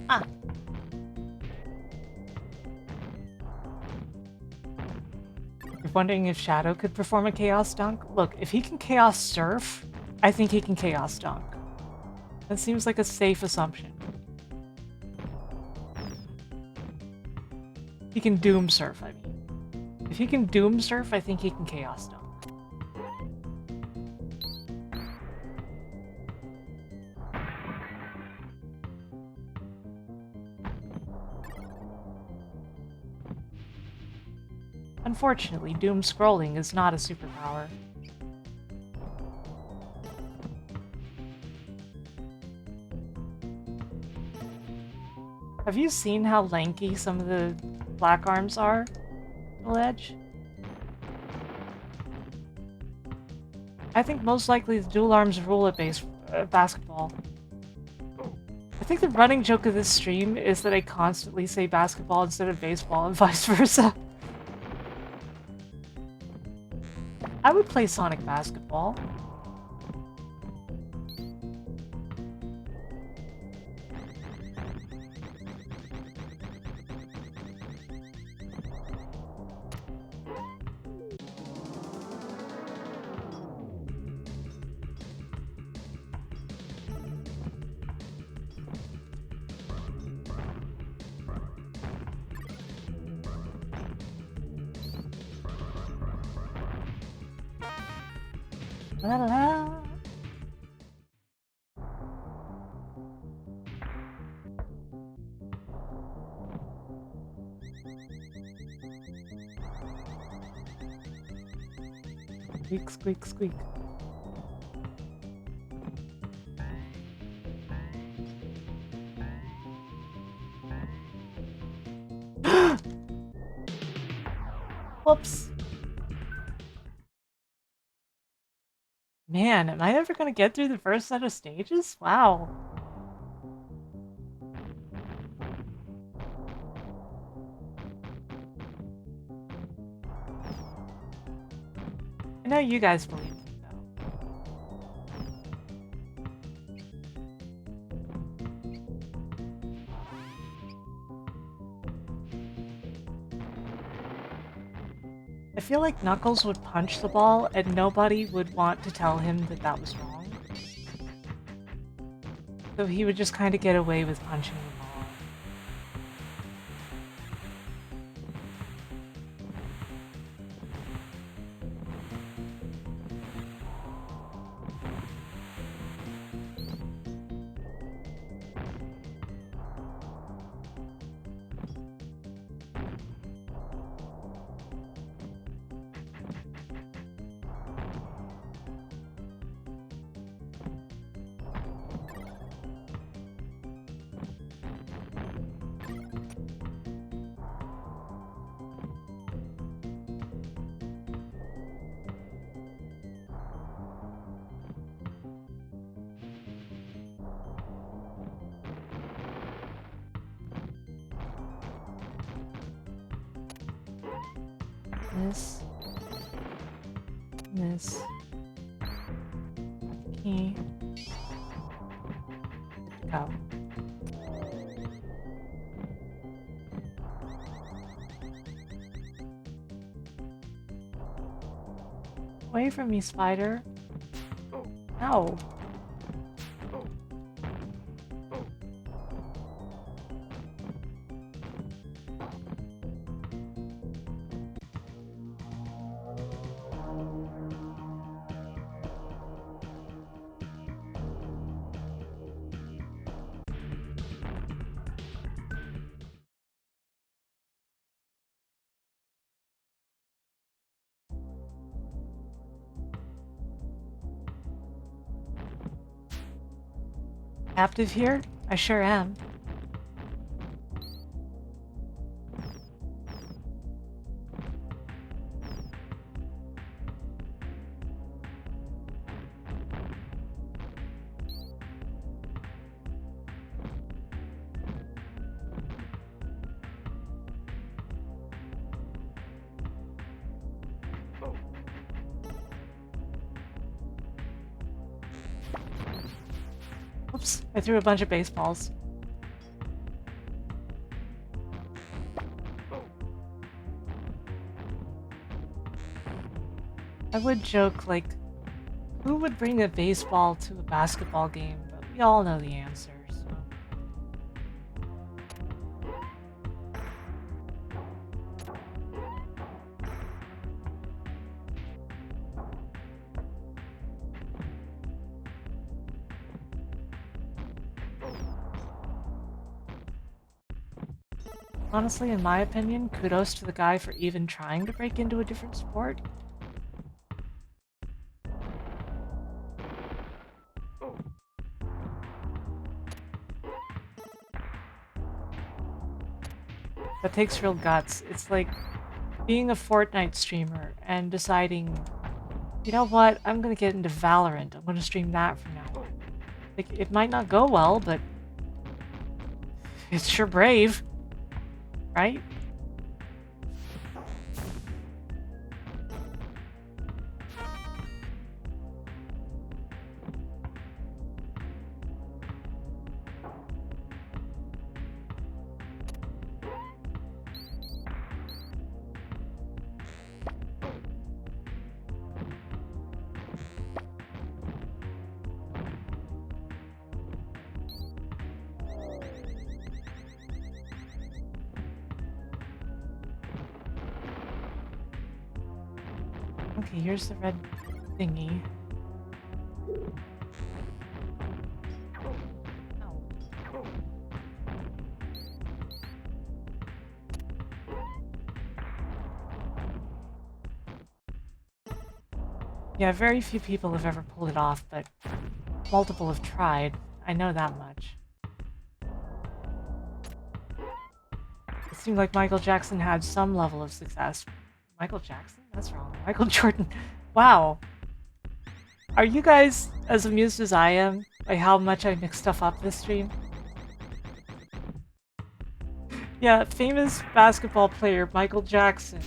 Ah. You're wondering if Shadow could perform a Chaos Dunk? Look, if he can Chaos Surf, I think he can Chaos Dunk. That seems like a safe assumption. He can Doom Surf, I mean. If he can Doom Surf, I think he can Chaos Dunk. Unfortunately, Doom scrolling is not a superpower. Have you seen how lanky some of the black arms are? Ledge? I think most likely the dual arms rule at basketball. I think the running joke of this stream is that I constantly say basketball instead of baseball and vice versa. I would play Sonic Basketball. La la la. Squeak, squeak, squeak. Whoops. Man, am I ever gonna get through the first set of stages? Wow. I know you guys believe me, though. I feel like Knuckles would punch the ball and nobody would want to tell him that that was wrong. So he would just kind of get away with punching the ball. This. Key. Go. Away from me, spider. No. Captive here? I sure am. Oops, I threw a bunch of baseballs. I would joke, like, who would bring a baseball to a basketball game? But we all know the answer, so. Honestly, in my opinion, kudos to the guy for even trying to break into a different sport. That takes real guts. It's like being a Fortnite streamer and deciding, you know what, I'm gonna get into Valorant. I'm gonna stream that from now on. Like, it might not go well, but it's sure brave, right? Okay, here's the red thingy. Ow. Yeah, very few people have ever pulled it off, but multiple have tried. I know that much. It seemed like Michael Jackson had some level of success. Michael Jackson? That's wrong. Michael Jordan. Wow. Are you guys as amused as I am by how much I mix stuff up this stream? Yeah, famous basketball player Michael Jackson.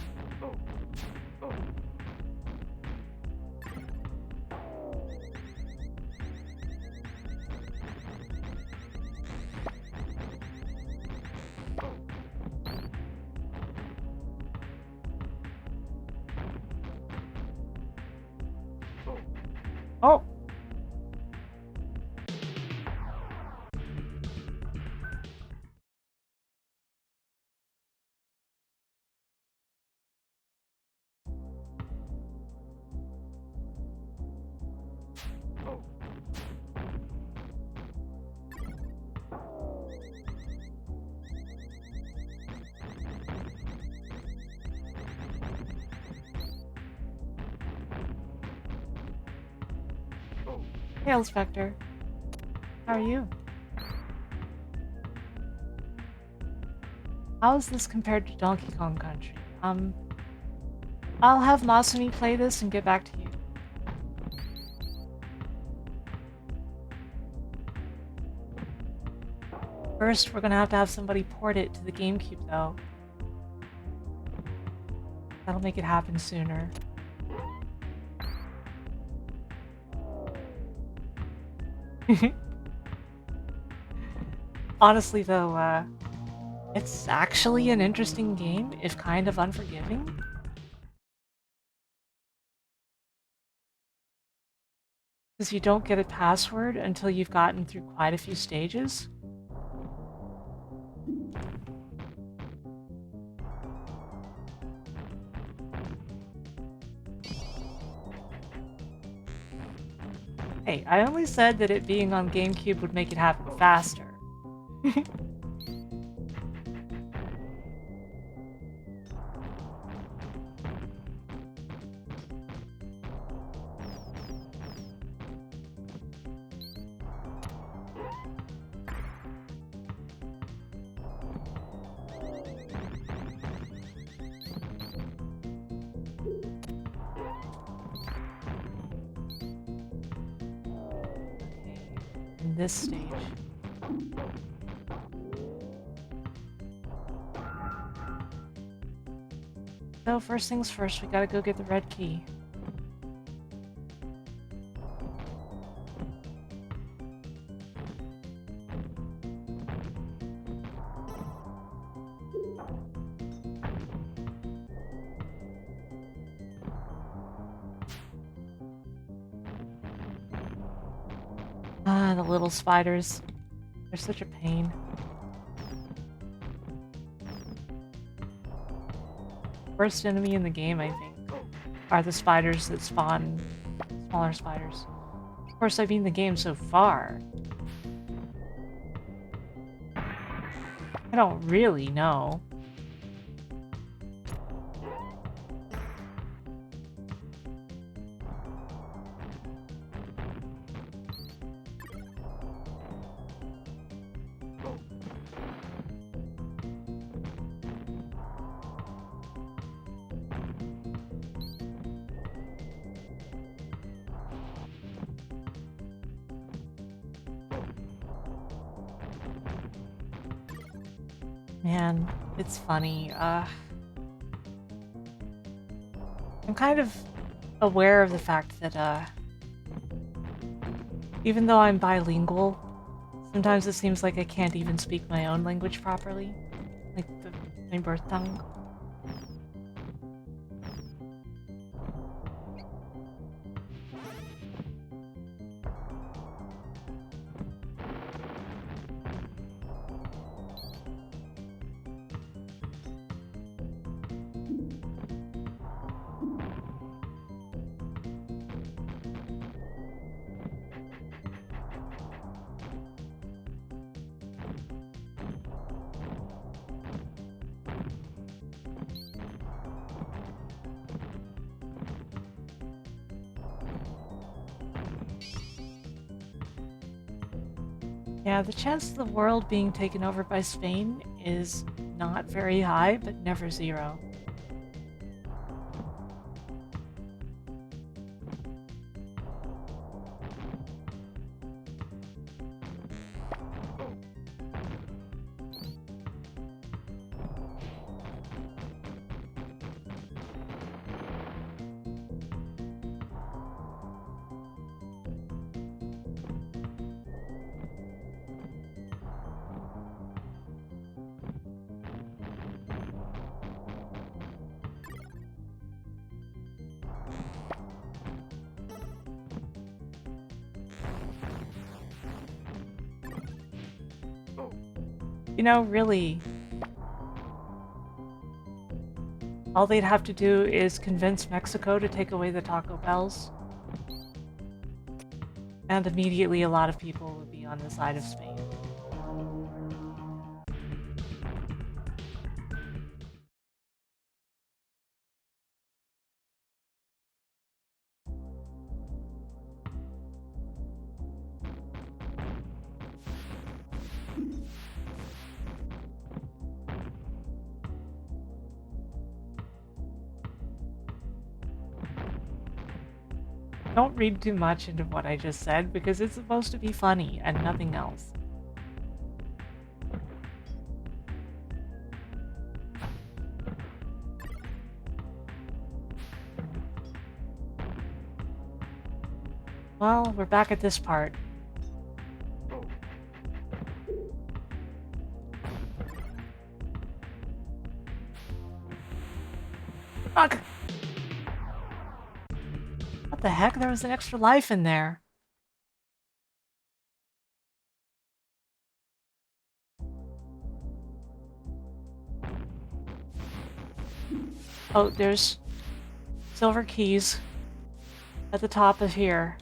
Oh! Hey, Spectre. How are you? How is this compared to Donkey Kong Country? I'll have Masumi play this and get back to you. First, we're gonna have somebody port it to the GameCube, though. That'll make it happen sooner. Honestly, though, it's actually an interesting game, if kind of unforgiving. Because you don't get a password until you've gotten through quite a few stages. Hey, I only said that it being on GameCube would make it happen faster. this stage. So first things first, we gotta go get the red key. Ah, the little spiders. They're such a pain. Worst enemy in the game, I think, are the spiders that spawn smaller spiders. Of course, I've beaten the game so far. I don't really know. Man, it's funny. I'm kind of aware of the fact that, even though I'm bilingual, sometimes it seems like I can't even speak my own language properly. Like my birth tongue. Yeah, the chance of the world being taken over by Spain is not very high, but never zero. You know, really, all they'd have to do is convince Mexico to take away the Taco Bells, and immediately a lot of people would be on the side of Spain. Don't read too much into what I just said, because it's supposed to be funny and nothing else. Well, we're back at this part. Fuck! What the heck? There was an extra life in there. Oh, there's silver keys at the top of here.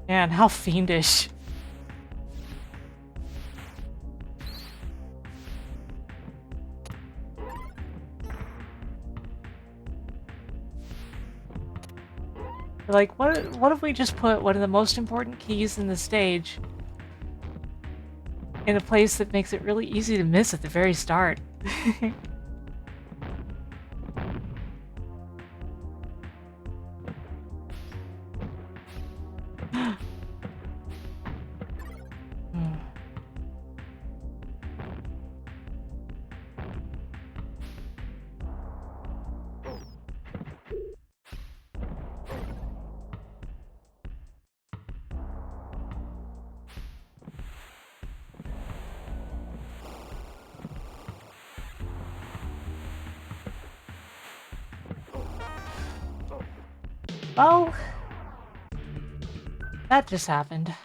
Man, how fiendish. Like, what if we just put one of the most important keys in the stage in a place that makes it really easy to miss at the very start? Hmm. Oh, that just happened.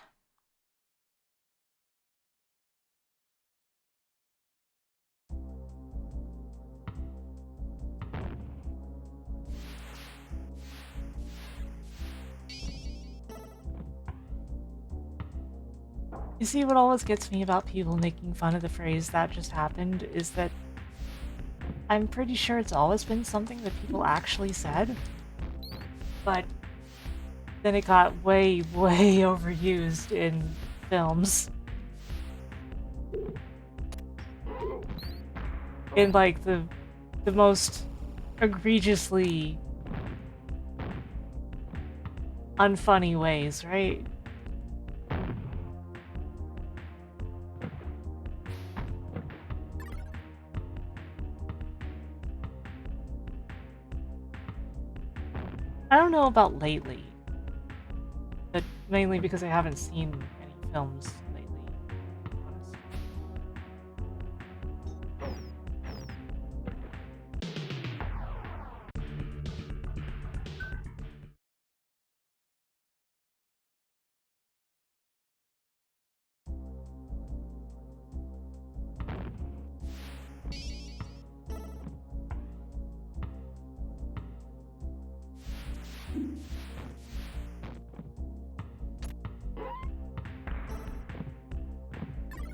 You see, what always gets me about people making fun of the phrase "that just happened" is that I'm pretty sure it's always been something that people actually said, but then it got way, way overused in films. In like the most egregiously unfunny ways, right? I don't know about lately, but mainly because I haven't seen any films lately. Honestly.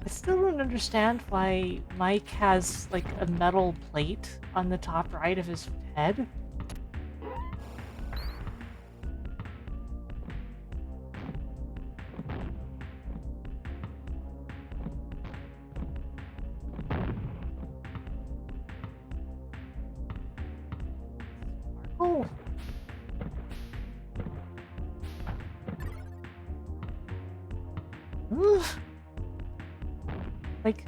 I still don't understand why Mike has like a metal plate on the top right of his head. Oh, ugh. Like,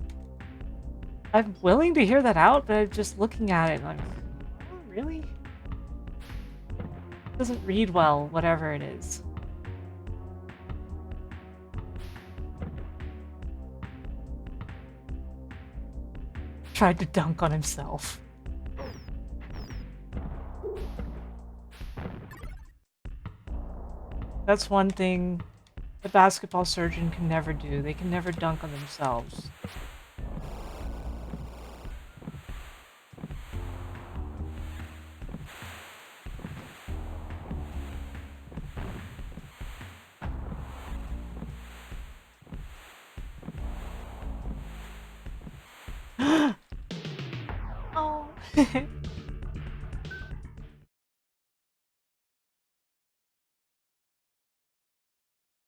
I'm willing to hear that out, but I'm just looking at it and I'm, oh, really? It doesn't read well, whatever it is. Tried to dunk on himself. That's one thing the basketball surgeon can never do. They can never dunk on themselves. Oh.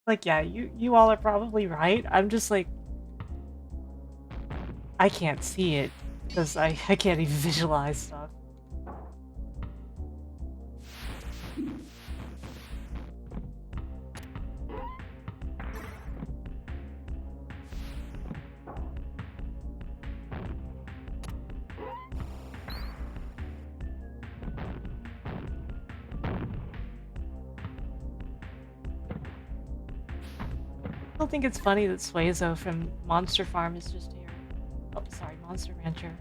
Like, yeah, you all are probably right. I'm just like, I can't see it because I can't even visualize stuff. I don't think it's funny that Suezo from Monster Farm is just here. Oh, sorry, Monster Rancher.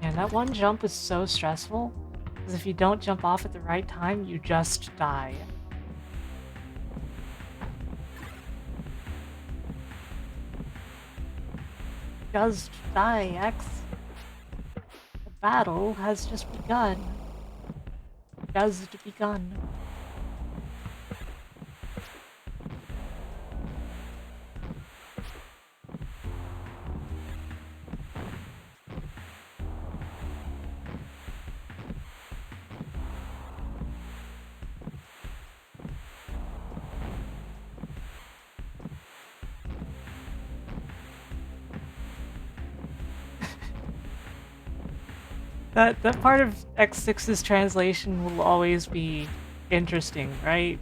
Man, that one jump is so stressful. Because if you don't jump off at the right time, you just die. Just die, X. The battle has just begun. has begun. That part of X6's translation will always be interesting, right?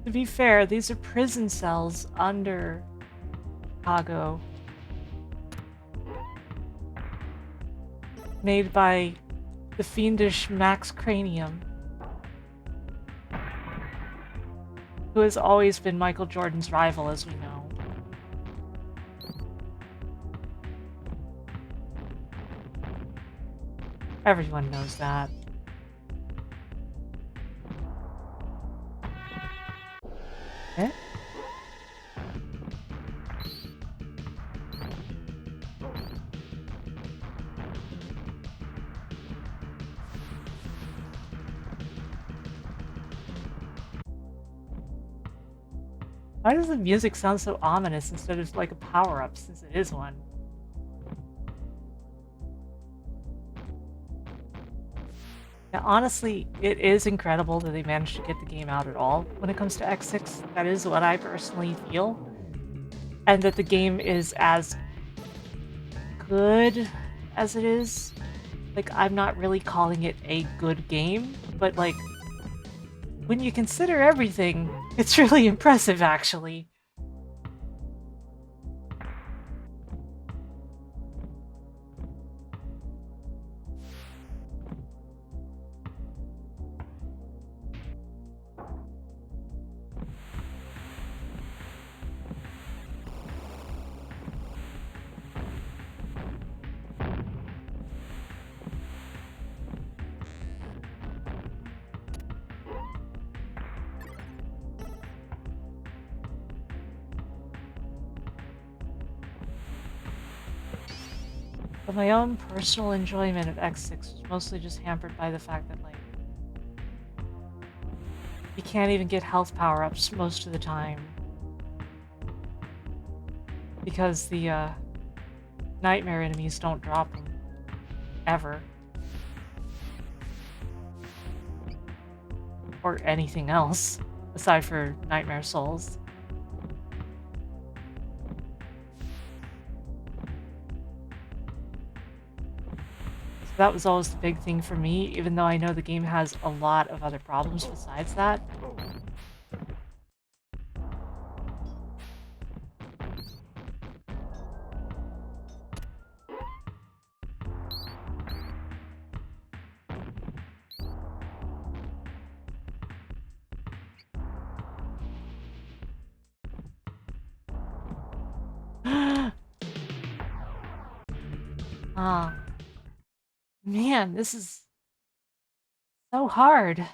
To be fair, these are prison cells under Chicago. Made by the fiendish Max Cranium, who has always been Michael Jordan's rival, as we know. Everyone knows that. Eh? Why does the music sound so ominous instead of like a power-up, since it is one? Yeah, honestly, it is incredible that they managed to get the game out at all when it comes to X6. That is what I personally feel. And that the game is as good as it is. Like, I'm not really calling it a good game, but like, when you consider everything, it's really impressive, actually. But my own personal enjoyment of X6 was mostly just hampered by the fact that, like, you can't even get health power-ups most of the time. Because the, nightmare enemies don't drop them. Ever. Or anything else, aside for Nightmare Souls. That was always the big thing for me, even though I know the game has a lot of other problems besides that. Ah. Man, this is so hard.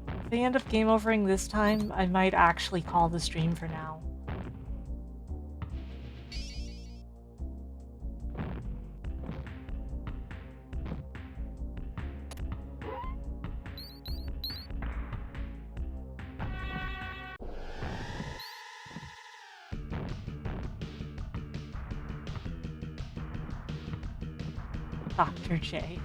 If they end up game overing this time, I might actually call the stream for now. Dr. J.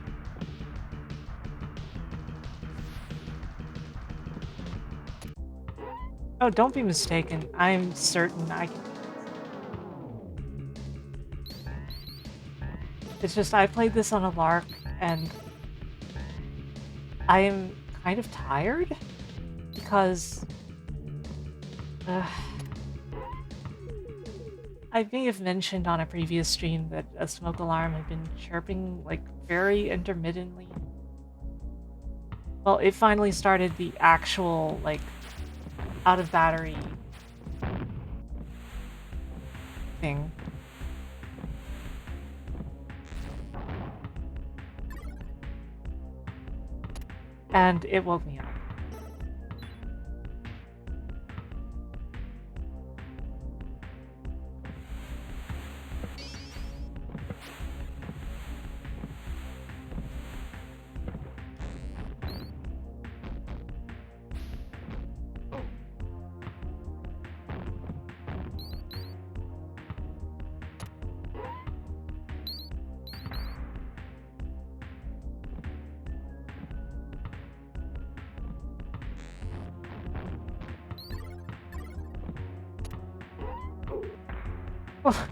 Oh, don't be mistaken. I'm certain I can. It's just I played this on a lark, and I'm kind of tired because I may have mentioned on a previous stream that a smoke alarm had been chirping, like, very intermittently. Well, it finally started the actual, like, out of battery thing. and it woke me up. Oh.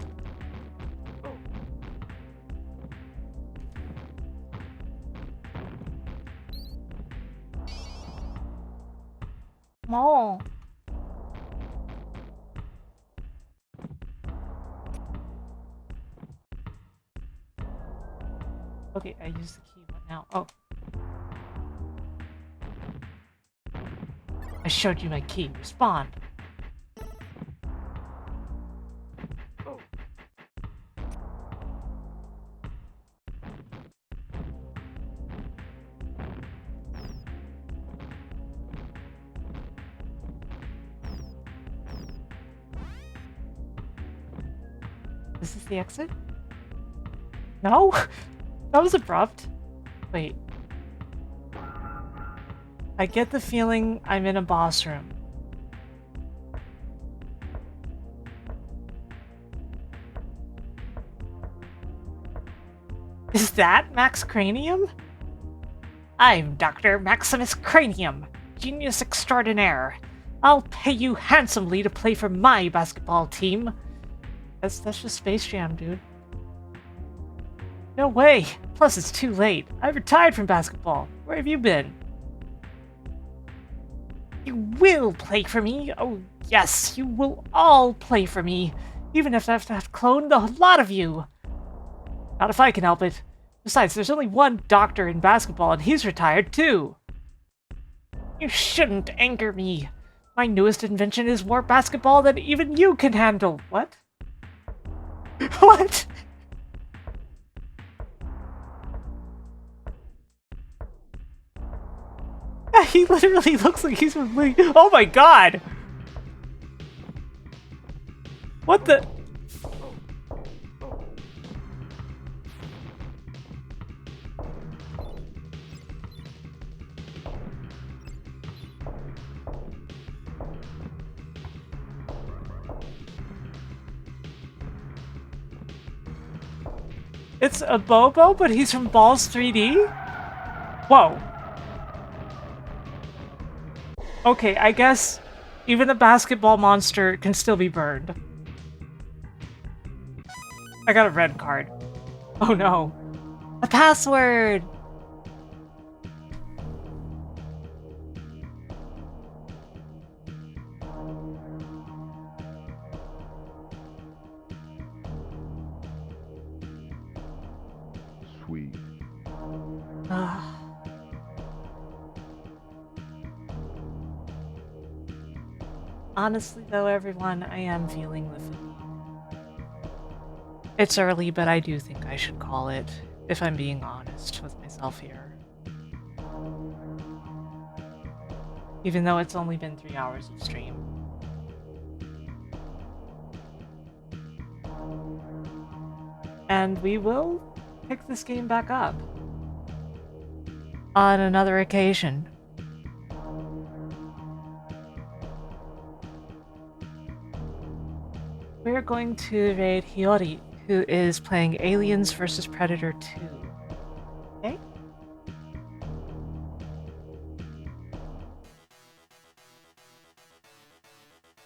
Mom. Okay, I used the key. What now? Oh. I showed you my key. Respond. Is this the exit? No? That was abrupt. Wait. I get the feeling I'm in a boss room. Is that Max Cranium? I'm Dr. Maximus Cranium, genius extraordinaire. I'll pay you handsomely to play for my basketball team. That's just Space Jam, dude. No way! Plus, it's too late. I retired from basketball. Where have you been? You will play for me! Oh, yes, you will all play for me. Even if I have to clone the lot of you. Not if I can help it. Besides, there's only one doctor in basketball, and he's retired, too. You shouldn't anger me. My newest invention is more basketball than even you can handle. What? What? He literally looks like he's from League. Oh my god! What the? It's a Bobo, but he's from Balls 3D? Whoa. Okay, I guess even the basketball monster can still be burned. I got a red card. Oh no. A password! Sweet. Honestly, though, everyone, I am feeling the fatigue. It's early, but I do think I should call it, if I'm being honest with myself here. Even though it's only been 3 hours of stream. And we will pick this game back up on another occasion. We're going to raid Hiyori, who is playing Aliens vs. Predator 2. Okay?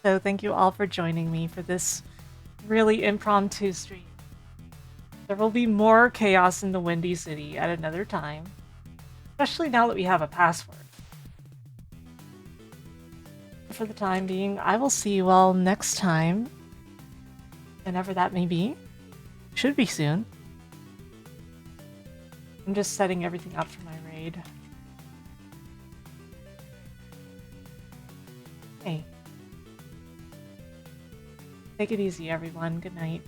So thank you all for joining me for this really impromptu stream. There will be more chaos in the Windy City at another time, especially now that we have a password. For the time being, I will see you all next time, whenever that may be. Should be soon. I'm just setting everything up for my raid. Hey. Take it easy, everyone. Good night.